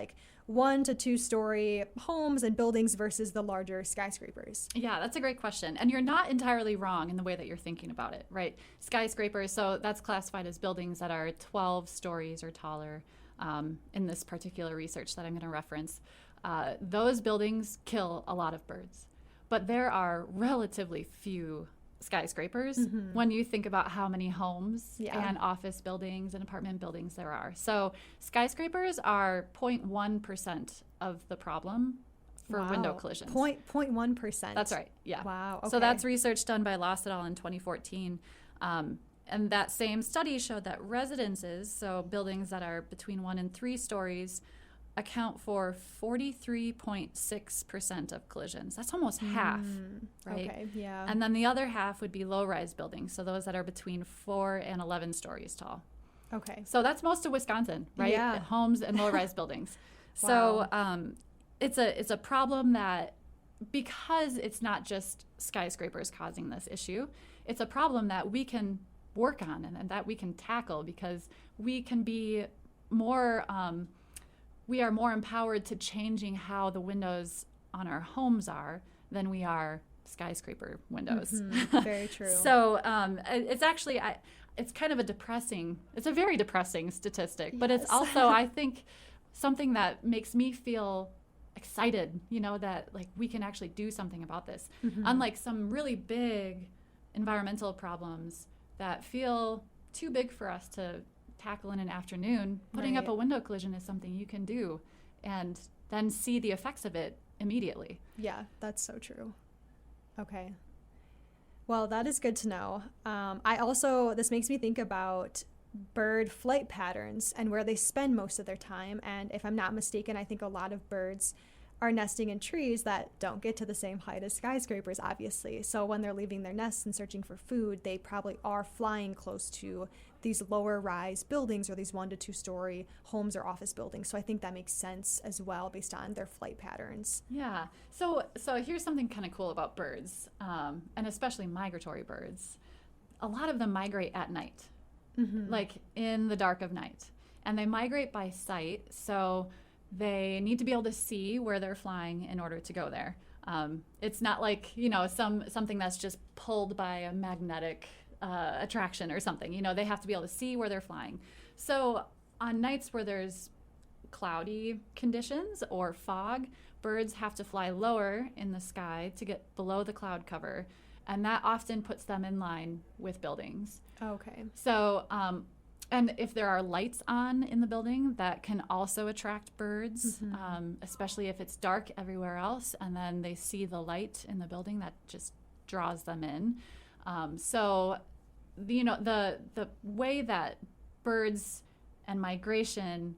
1 to 2 story homes and buildings versus the larger skyscrapers? Yeah, that's a great question. And you're not entirely wrong in the way that you're thinking about it, right? Skyscrapers, so that's classified as buildings that are 12 stories or taller in this particular research that I'm going to reference. Those buildings kill a lot of birds, but there are relatively few skyscrapers when you think about how many homes and office buildings and apartment buildings there are. So skyscrapers are 0.1% of the problem for window collisions. 0.1%. That's right. Yeah. Wow. Okay. So that's research done by Loss et al. In 2014. And that same study showed that residences, so buildings that are between 1 and 3 stories, account for 43.6% of collisions. That's almost half, right? Okay, yeah. And then the other half would be low-rise buildings, so those that are between 4 and 11 stories tall. Okay. So that's most of Wisconsin, right? Yeah. Homes and low-rise buildings. Wow. So it's a problem that because it's not just skyscrapers causing this issue, it's a problem that we can work on and that we can tackle, because we can be more, we are more empowered to changing how the windows on our homes are than we are skyscraper windows. Mm-hmm. Very true. So it's actually, it's kind of it's a very depressing statistic, but Yes. it's also, I think, something that makes me feel excited, that like we can actually do something about this. Mm-hmm. Unlike some really big environmental problems that feel too big for us to tackle in an afternoon, putting up Right. a window collision is something you can do and then see the effects of it immediately. Yeah, that's so true. Okay. Well, that is good to know. This makes me think about bird flight patterns and where they spend most of their time. And if I'm not mistaken, I think a lot of birds are nesting in trees that don't get to the same height as skyscrapers, obviously. So when they're leaving their nests and searching for food, they probably are flying close to these lower rise buildings or these 1 to 2 story homes or office buildings. So I think that makes sense as well based on their flight patterns. Yeah. So here's something kind of cool about birds, and especially migratory birds. A lot of them migrate at night, Mm-hmm. like in the dark of night. And they migrate by sight, so they need to be able to see where they're flying in order to go there. It's not like, something that's just pulled by a magnetic attraction or something. They have to be able to see where they're flying. So on nights where there's cloudy conditions or fog, birds have to fly lower in the sky to get below the cloud cover, and that often puts them in line with buildings. Okay. So, and if there are lights on in the building, that can also attract birds, especially if it's dark everywhere else, and then they see the light in the building, that just draws them in. So, the way that birds and migration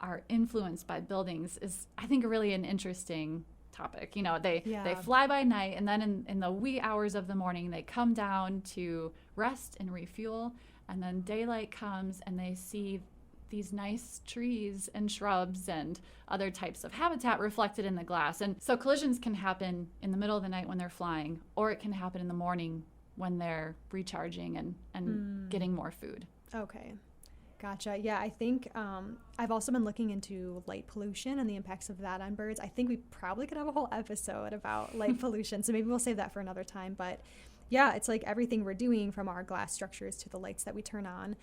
are influenced by buildings is, I think, really an interesting topic. They fly by night, and then in the wee hours of the morning, they come down to rest and refuel, and then daylight comes and they see these nice trees and shrubs and other types of habitat reflected in the glass. And so collisions can happen in the middle of the night when they're flying, or it can happen in the morning when they're recharging and getting more food. Okay. Gotcha. Yeah, I think I've also been looking into light pollution and the impacts of that on birds. I think we probably could have a whole episode about light pollution, so maybe we'll save that for another time. But yeah, it's like everything we're doing, from our glass structures to the lights that we turn on,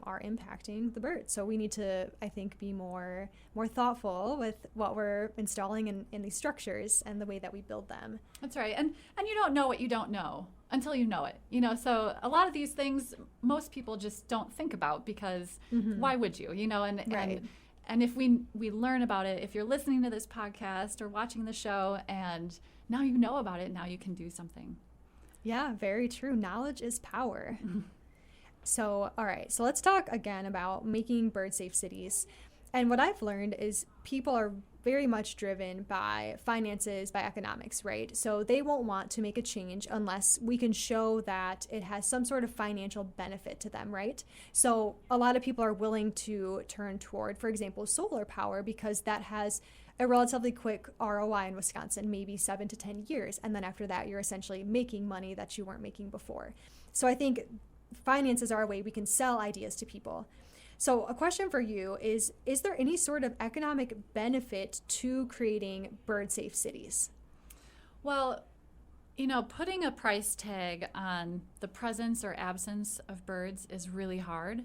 are impacting the birds. So we need to, I think, be more thoughtful with what we're installing in these structures and the way that we build them. That's right. And you don't know what you don't know until you know it. So a lot of these things most people just don't think about, because why would you? Right. And if we learn about it, if you're listening to this podcast or watching the show and now you know about it, now you can do something. Yeah, very true. Knowledge is power. So, all right. So let's talk again about making bird-safe cities. And what I've learned is people are very much driven by finances, by economics, right? So they won't want to make a change unless we can show that it has some sort of financial benefit to them, right? So a lot of people are willing to turn toward, for example, solar power, because that has a relatively quick ROI in Wisconsin, maybe 7 to 10 years. And then after that, you're essentially making money that you weren't making before. So I think finances are a way we can sell ideas to people. So a question for you is there any sort of economic benefit to creating bird-safe cities? Well, putting a price tag on the presence or absence of birds is really hard.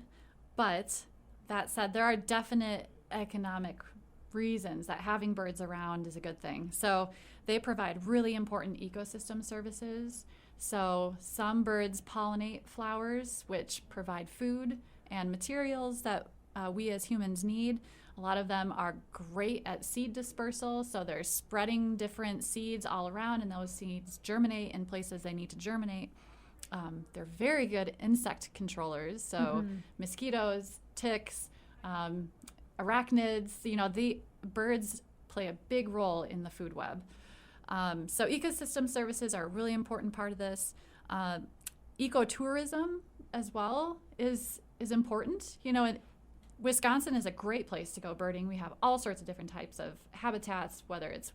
But that said, there are definite economic reasons that having birds around is a good thing. So they provide really important ecosystem services. So some birds pollinate flowers, which provide food and materials that we as humans need. A lot of them are great at seed dispersal, so they're spreading different seeds all around, and those seeds germinate in places they need to germinate. They're very good insect controllers, so mosquitoes, ticks, arachnids, the birds play a big role in the food web. So ecosystem services are a really important part of this. Ecotourism as well is important. Wisconsin is a great place to go birding. We have all sorts of different types of habitats, whether it's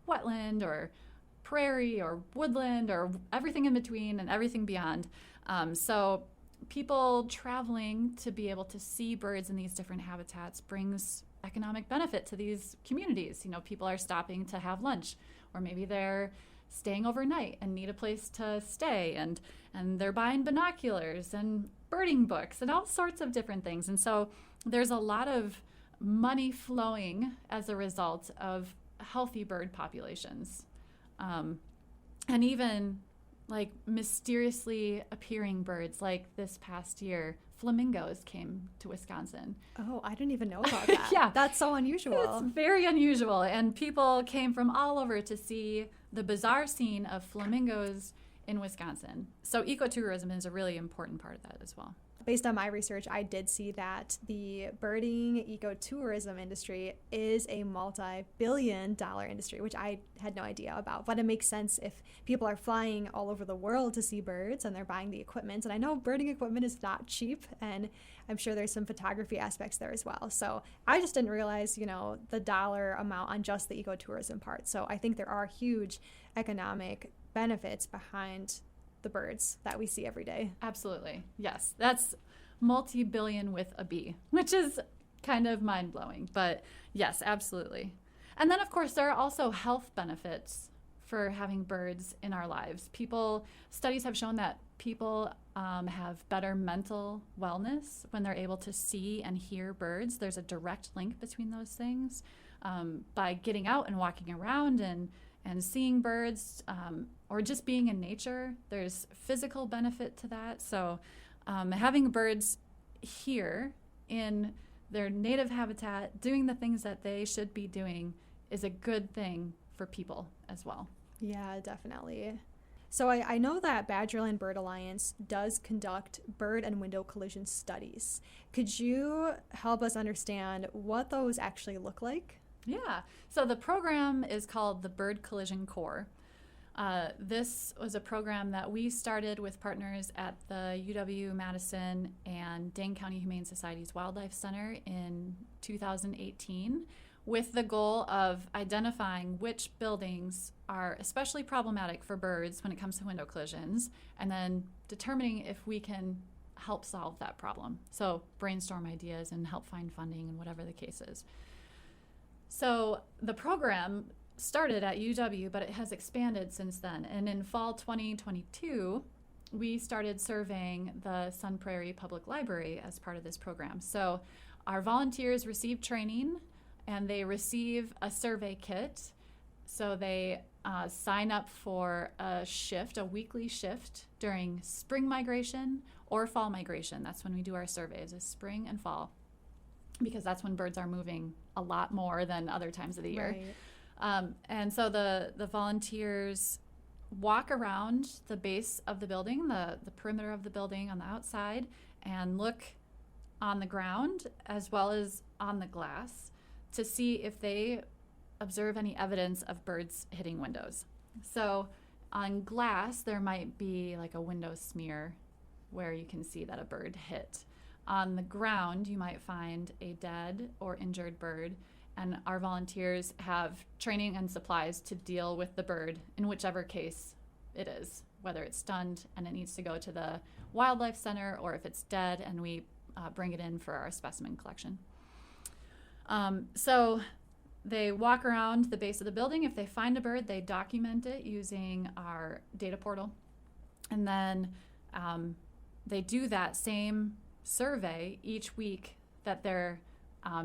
wetland or prairie or woodland or everything in between and everything beyond. So people traveling to be able to see birds in these different habitats brings economic benefit to these communities. You know, people are stopping to have lunch, or maybe they're staying overnight and need a place to stay, and they're buying binoculars and birding books and all sorts of different things. And so there's a lot of money flowing as a result of healthy bird populations. And even like mysteriously appearing birds, like this past year, flamingos came to Wisconsin. Oh, I didn't even know about that. Yeah. That's so unusual. It's very unusual. And people came from all over to see the bizarre scene of flamingos in Wisconsin. So ecotourism is a really important part of that as well. Based on my research, I did see that the birding ecotourism industry is a multi-billion-dollar industry, which I had no idea about. But it makes sense if people are flying all over the world to see birds and they're buying the equipment. And I know birding equipment is not cheap, and I'm sure there's some photography aspects there as well. So I just didn't realize, the dollar amount on just the ecotourism part. So I think there are huge economic benefits behind the birds that we see every day. Absolutely. Yes. That's multi-billion with a B, which is kind of mind-blowing. But yes, absolutely. And then, of course, there are also health benefits for having birds in our lives. Studies have shown that people have better mental wellness when they're able to see and hear birds. There's a direct link between those things. By getting out and walking around and seeing birds, or just being in nature, there's physical benefit to that. So having birds here in their native habitat, doing the things that they should be doing, is a good thing for people as well. Yeah, definitely. So I know that Badgerland Bird Alliance does conduct bird and window collision studies. Could you help us understand what those actually look like? Yeah. So the program is called the Bird Collision Corps. This was a program that we started with partners at the UW-Madison and Dane County Humane Society's Wildlife Center in 2018, with the goal of identifying which buildings are especially problematic for birds when it comes to window collisions, and then determining if we can help solve that problem. So brainstorm ideas and help find funding and whatever the case is. So the program started at UW, but it has expanded since then. And in fall 2022, we started surveying the Sun Prairie Public Library as part of this program. So our volunteers receive training and they receive a survey kit. So they sign up for a weekly shift during spring migration or fall migration. That's when we do our surveys, is spring and fall, because that's when birds are moving a lot more than other times of the year. Right. And so the volunteers walk around the base of the building, the perimeter of the building on the outside, and look on the ground as well as on the glass to see if they observe any evidence of birds hitting windows. So on glass, there might be like a window smear where you can see that a bird hit. On the ground, you might find a dead or injured bird, and our volunteers have training and supplies to deal with the bird in whichever case it is, whether it's stunned and it needs to go to the wildlife center, or if it's dead and we bring it in for our specimen collection. So they walk around the base of the building. If they find a bird, they document it using our data portal. And then they do that same survey each week that they're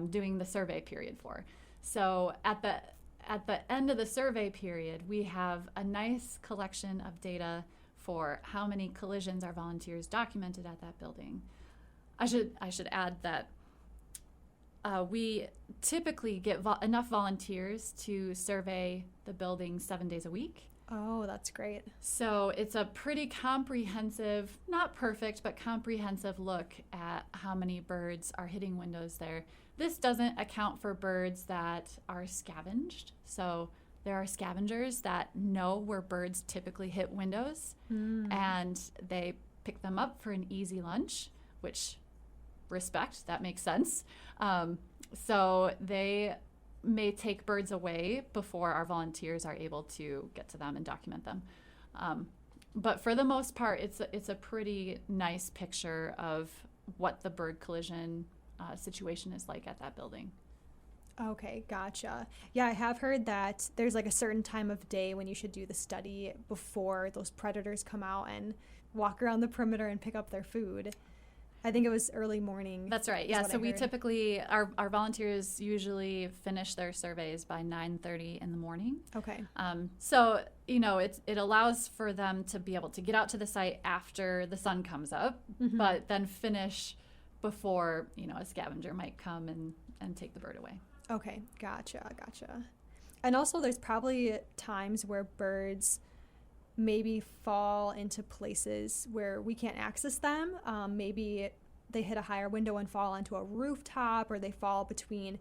doing the survey period for. So at the end of the survey period, we have a nice collection of data for how many collisions our volunteers documented at that building. I should add that we typically get enough volunteers to survey the building 7 days a week. Oh, that's great. So it's a pretty comprehensive, not perfect, but comprehensive look at how many birds are hitting windows there. This doesn't account for birds that are scavenged. So there are scavengers that know where birds typically hit windows, and they pick them up for an easy lunch, which, respect, that makes sense. So they may take birds away before our volunteers are able to get to them and document them. But for the most part, it's a pretty nice picture of what the bird collision situation is like at that building. Okay, gotcha. Yeah, I have heard that there's like a certain time of day when you should do the study before those predators come out and walk around the perimeter and pick up their food. I think it was early morning. That's right. Yeah. So we typically, our volunteers usually finish their surveys by 9:30 in the morning. Okay. So, it allows for them to be able to get out to the site after the sun comes up, but then finish before, a scavenger might come and take the bird away. Okay. Gotcha. And also there's probably times where birds maybe fall into places where we can't access them. Maybe they hit a higher window and fall onto a rooftop, or they fall between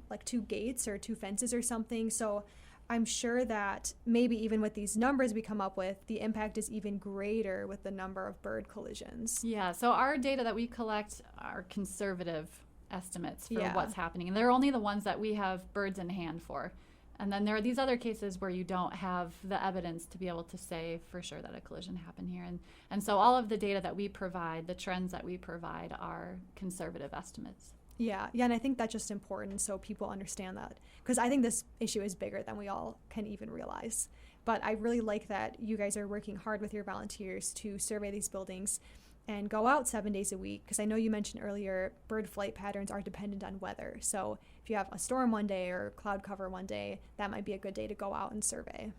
like two gates or two fences or something. So I'm sure that maybe even with these numbers we come up with, the impact is even greater with the number of bird collisions. Yeah, so our data that we collect are conservative estimates for what's happening. And they're only the ones that we have birds in hand for. And then there are these other cases where you don't have the evidence to be able to say for sure that a collision happened here. And so all of the data that we provide, the trends that we provide, are conservative estimates. Yeah, and I think that's just important so people understand that. Because I think this issue is bigger than we all can even realize. But I really like that you guys are working hard with your volunteers to survey these buildings and go out 7 days a week, because I know you mentioned earlier bird flight patterns are dependent on weather. So if you have a storm one day or cloud cover one day, that might be a good day to go out and survey.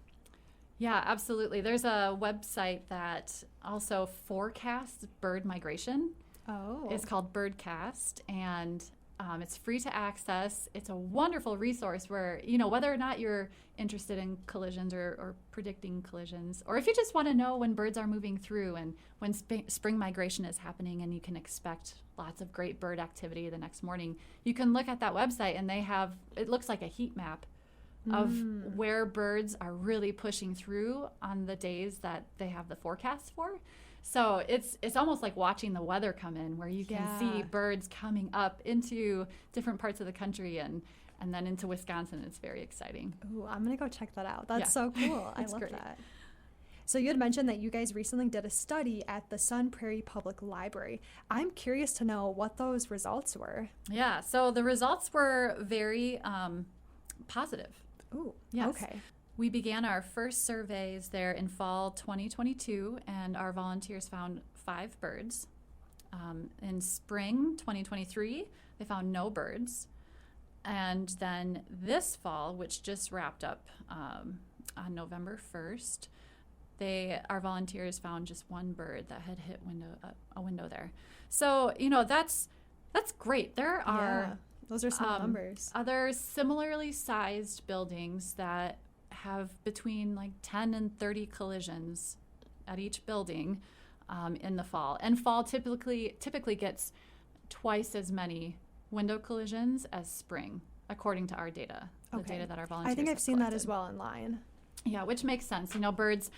Yeah, absolutely. There's a website that also forecasts bird migration. Oh. It's called Birdcast, and it's free to access. It's a wonderful resource where, whether or not you're interested in collisions or predicting collisions, or if you just want to know when birds are moving through and when spring migration is happening and you can expect lots of great bird activity the next morning, you can look at that website and it looks like a heat map of where birds are really pushing through on the days that they have the forecast for. So it's almost like watching the weather come in, where you can see birds coming up into different parts of the country and then into Wisconsin. It's very exciting. Ooh, I'm going to go check that out. That's so cool. I love great. that. So you had mentioned that you guys recently did a study at the Sun Prairie Public Library. I'm curious to know what those results were. Yeah, so the results were very positive. Ooh, yes. Okay. We began our first surveys there in fall 2022, and our volunteers found 5 birds. In spring 2023, they found no birds. And then this fall, which just wrapped up on November 1st, our volunteers found just 1 bird that had hit a window there. So, that's great. There are those are small numbers. Other similarly sized buildings that have between like 10 and 30 collisions at each building in the fall. And fall typically gets twice as many window collisions as spring, according to our data, the data that our volunteers I think I've seen collected. that as well online. Yeah, which makes sense. Birds,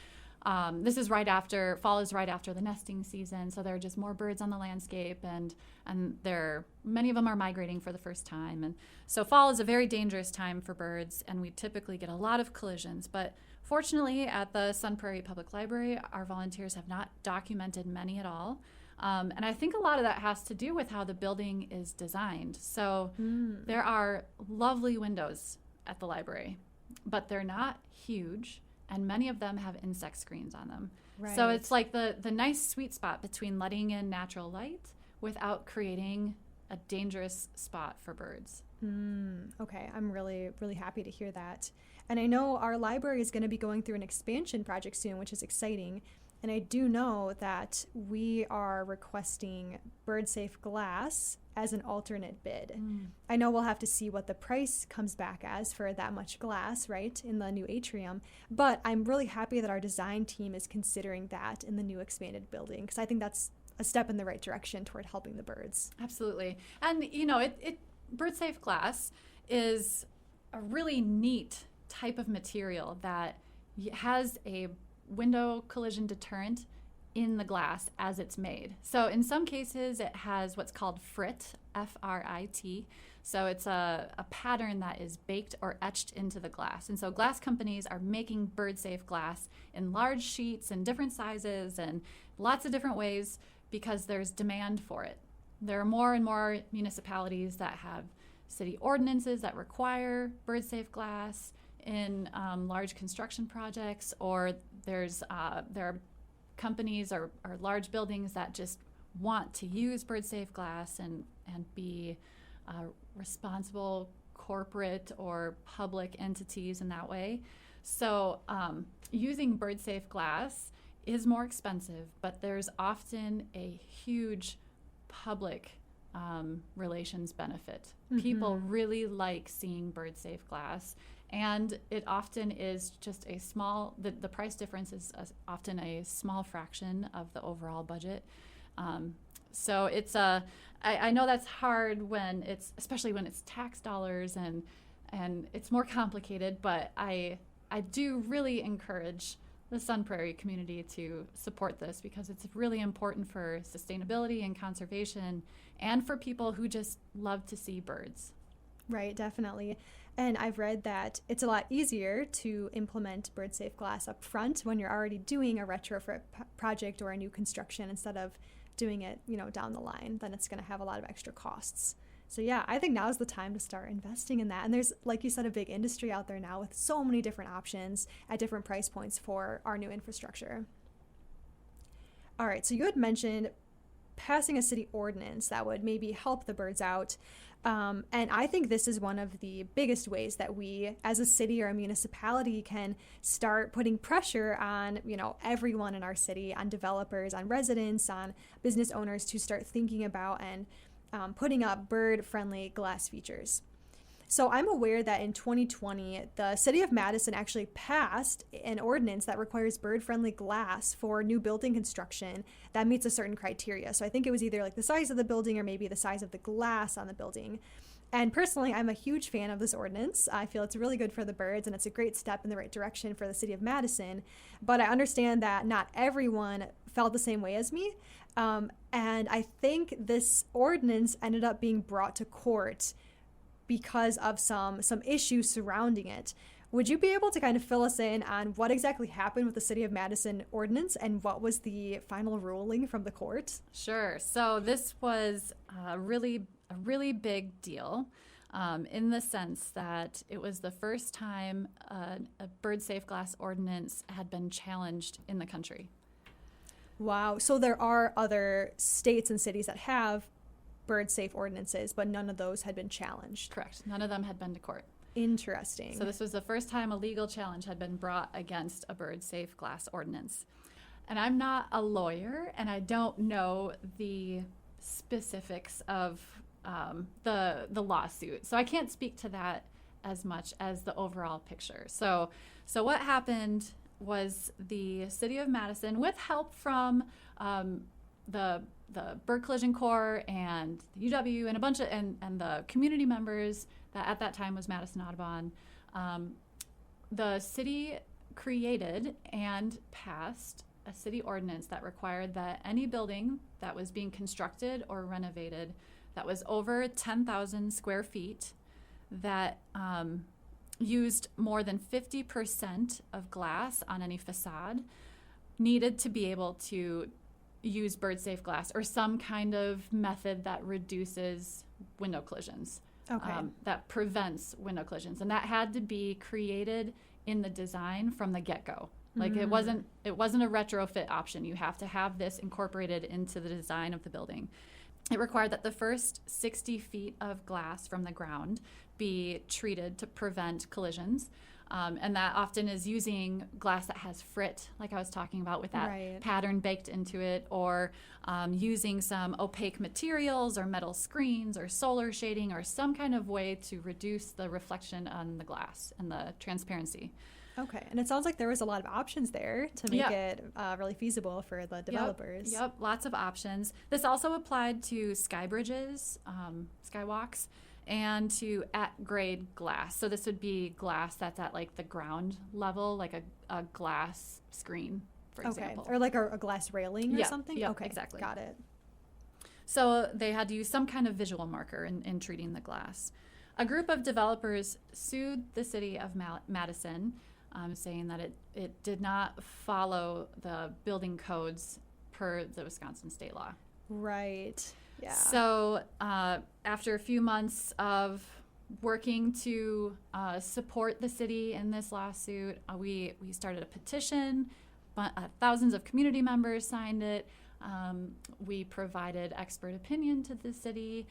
this is fall is right after the nesting season, so there are just more birds on the landscape, and many of them are migrating for the first time. And so fall is a very dangerous time for birds, and we typically get a lot of collisions. But fortunately, at the Sun Prairie Public Library, our volunteers have not documented many at all. And I think a lot of that has to do with how the building is designed. So there are lovely windows at the library, but they're not huge, and many of them have insect screens on them. Right. So it's like the nice sweet spot between letting in natural light without creating a dangerous spot for birds. Okay, I'm really, really happy to hear that. And I know our library is going to be going through an expansion project soon, which is exciting. And I do know that we are requesting bird-safe glass as an alternate bid. I know we'll have to see what the price comes back as for that much glass, right, in the new atrium. But I'm really happy that our design team is considering that in the new expanded building, because I think that's a step in the right direction toward helping the birds. Absolutely. And, bird-safe glass is a really neat type of material that has a window collision deterrent in the glass as it's made. So in some cases, it has what's called frit, F-R-I-T. So it's a pattern that is baked or etched into the glass. And so glass companies are making bird-safe glass in large sheets and different sizes and lots of different ways because there's demand for it. There are more and more municipalities that have city ordinances that require bird-safe glass in large construction projects, or there are companies or large buildings that just want to use bird-safe glass and be responsible corporate or public entities in that way. So using bird-safe glass is more expensive, but there's often a huge public relations benefit. Mm-hmm. People really like seeing bird-safe glass, and it often is just a small, the price difference is often a small fraction of the overall budget. So it's I know that's hard when especially when it's tax dollars and it's more complicated, but I do really encourage the Sun Prairie community to support this because it's really important for sustainability and conservation and for people who just love to see birds. Right, definitely. And I've read that it's a lot easier to implement bird-safe glass up front when you're already doing a retrofit project or a new construction instead of doing it, down the line. Then it's going to have a lot of extra costs. So yeah, I think now's the time to start investing in that. And there's, like you said, a big industry out there now with so many different options at different price points for our new infrastructure. All right, so you had mentioned passing a city ordinance that would maybe help the birds out. And I think this is one of the biggest ways that we as a city or a municipality can start putting pressure on, everyone in our city, on developers, on residents, on business owners to start thinking about and putting up bird-friendly glass features. So I'm aware that in 2020, the city of Madison actually passed an ordinance that requires bird-friendly glass for new building construction that meets a certain criteria. So I think it was either like the size of the building or maybe the size of the glass on the building. And personally, I'm a huge fan of this ordinance. I feel it's really good for the birds and it's a great step in the right direction for the city of Madison. But I understand that not everyone felt the same way as me. And I think this ordinance ended up being brought to court because of some issues surrounding it. Would you be able to kind of fill us in on what exactly happened with the City of Madison ordinance and what was the final ruling from the court? Sure. So this was a really big deal in the sense that it was the first time a bird-safe glass ordinance had been challenged in the country. Wow. So there are other states and cities that have bird-safe ordinances, but none of those had been challenged. Correct. None of them had been to court. Interesting. So this was the first time a legal challenge had been brought against a bird-safe glass ordinance. And I'm not a lawyer, and I don't know the specifics of the lawsuit. So I can't speak to that as much as the overall picture. So what happened was the City of Madison, with help from the Bird Collision Corps and the UW and a bunch of and the community members that at that time was Madison Audubon, the city created and passed a city ordinance that required that any building that was being constructed or renovated that was over 10,000 square feet that used more than 50% of glass on any facade needed to be able to use bird-safe glass or some kind of method that reduces window collisions, that prevents window collisions. And that had to be created in the design from the get-go. Like it wasn't a retrofit option. You have to have this incorporated into the design of the building. It required that the first 60 feet of glass from the ground be treated to prevent collisions. And that often is using glass that has frit, like I was talking about, with that pattern baked into it, or using some opaque materials or metal screens or solar shading or some kind of way to reduce the reflection on the glass and the transparency. Okay, and it sounds like there was a lot of options there to make it really feasible for the developers. Yep, lots of options. This also applied to sky bridges, skywalks, and to at-grade glass. So this would be glass that's at like the ground level, like a glass screen for example. Or like a glass railing or something? Yeah, okay, exactly. Got it. So they had to use some kind of visual marker in treating the glass. A group of developers sued the city of Madison, saying that it did not follow the building codes per the Wisconsin state law. Right. Yeah. So after a few months of working to support the city in this lawsuit, we started a petition. Thousands of community members signed it. We provided expert opinion to the city.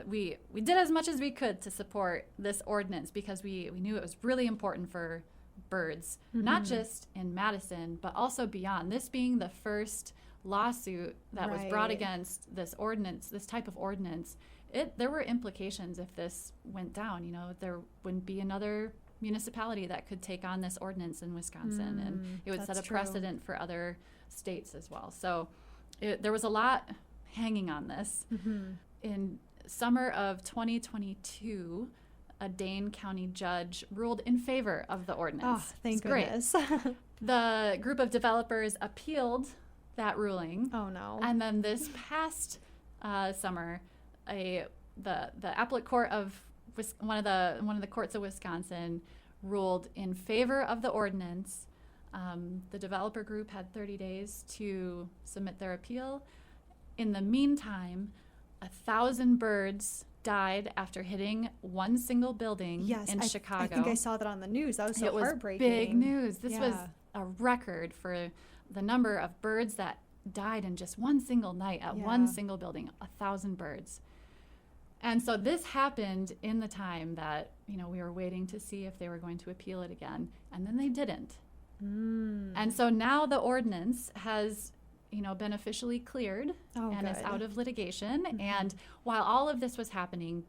We did as much as we could to support this ordinance because we knew it was really important for birds, not just in Madison, but also beyond. This being the first lawsuit that was brought against this ordinance, this type of ordinance, there were implications if this went down. You know, there wouldn't be another municipality that could take on this ordinance in Wisconsin, and it would set a precedent for other states as well. So there was a lot hanging on this. In summer of 2022, a Dane County judge ruled in favor of the ordinance. Oh, thank goodness. The group of developers appealed that ruling. Oh no. And then this past summer, the appellate court of one of the courts of Wisconsin ruled in favor of the ordinance. The developer group had 30 days to submit their appeal. In the meantime, 1,000 birds died after hitting one single building in Chicago. I think I saw that on the news. That was so heartbreaking. It was big news. This was a record for the number of birds that died in just one single night at one single building, 1,000 birds. And so this happened in the time that, we were waiting to see if they were going to appeal it again, and then they didn't. And so now the ordinance has, been officially cleared and is out of litigation. And while all of this was happening,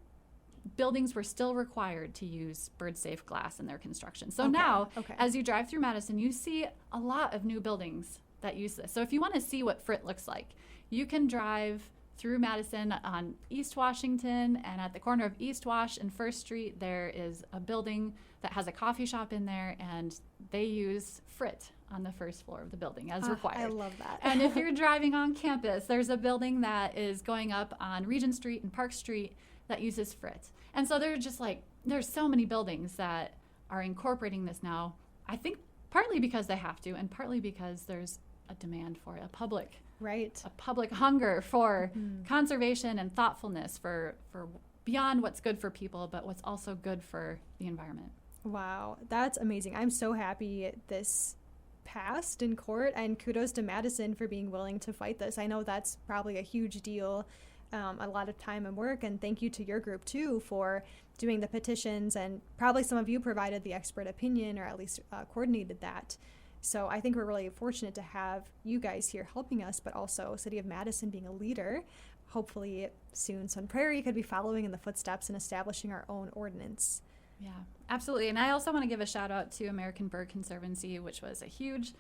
buildings were still required to use bird-safe glass in their construction. So now, as you drive through Madison, you see a lot of new buildings that use this. So if you want to see what FRIT looks like, you can drive through Madison on East Washington, and at the corner of East Wash and First Street, there is a building that has a coffee shop in there, and they use FRIT on the first floor of the building as required. I love that. And if you're driving on campus, there's a building that is going up on Regent Street and Park Street that uses FRIT. And so there's so many buildings that are incorporating this now, I think partly because they have to, and partly because there's a demand for it, a public hunger for conservation and thoughtfulness for beyond what's good for people, but what's also good for the environment. Wow, that's amazing. I'm so happy this passed in court, and kudos to Madison for being willing to fight this. I know that's probably a huge deal, a lot of time and work, and thank you to your group too for doing the petitions, and probably some of you provided the expert opinion or at least coordinated that. So I think we're really fortunate to have you guys here helping us, but also City of Madison being a leader. Hopefully soon Sun Prairie could be following in the footsteps and establishing our own ordinance. Yeah, absolutely. And I also want to give a shout out to American Bird Conservancy, which was a huge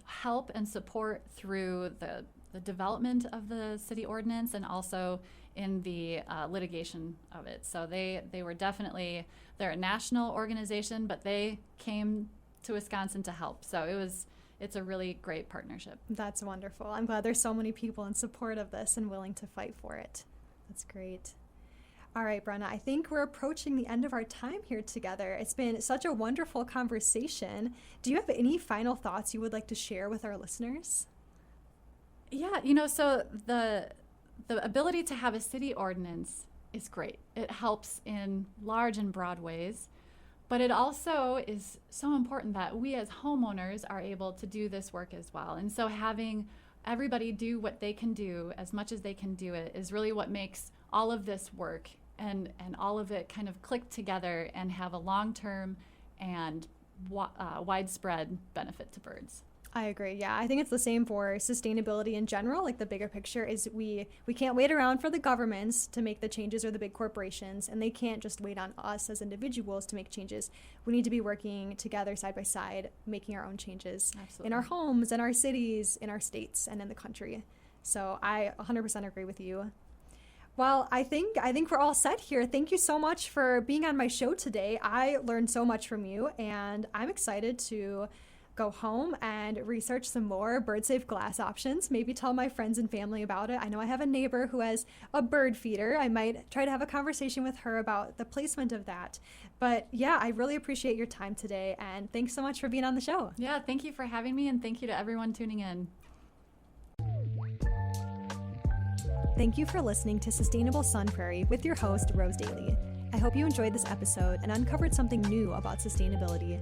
help and support through the development of the city ordinance and also in the litigation of it. So they were definitely, they're a national organization, but they came to Wisconsin to help. So it's a really great partnership. That's wonderful. I'm glad there's so many people in support of this and willing to fight for it. That's great. All right, Brenna, I think we're approaching the end of our time here together. It's been such a wonderful conversation. Do you have any final thoughts you would like to share with our listeners? Yeah, so the ability to have a city ordinance is great. It helps in large and broad ways. But it also is so important that we as homeowners are able to do this work as well. And so having everybody do what they can do as much as they can do it is really what makes all of this work and all of it kind of click together and have a long-term and widespread benefit to birds. I agree. Yeah, I think it's the same for sustainability in general. Like the bigger picture is we can't wait around for the governments to make the changes or the big corporations, and they can't just wait on us as individuals to make changes. We need to be working together side by side, making our own changes in our homes, in our cities, in our states, and in the country. So I 100% agree with you. Well, I think we're all set here. Thank you so much for being on my show today. I learned so much from you, and I'm excited to go home and research some more bird-safe glass options, maybe tell my friends and family about it. I know I have a neighbor who has a bird feeder. I might try to have a conversation with her about the placement of that. But yeah, I really appreciate your time today, and thanks so much for being on the show. Yeah, thank you for having me, and thank you to everyone tuning in. Thank you for listening to Sustainable Sun Prairie with your host, Rose Daly. I hope you enjoyed this episode and uncovered something new about sustainability.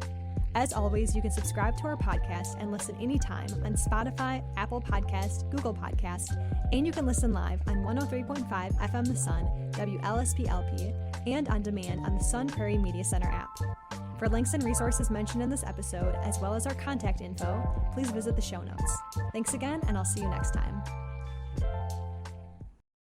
As always, you can subscribe to our podcast and listen anytime on Spotify, Apple Podcasts, Google Podcasts, and you can listen live on 103.5 FM The Sun, WLSP-LP, and on demand on the Sun Prairie Media Center app. For links and resources mentioned in this episode, as well as our contact info, please visit the show notes. Thanks again, and I'll see you next time.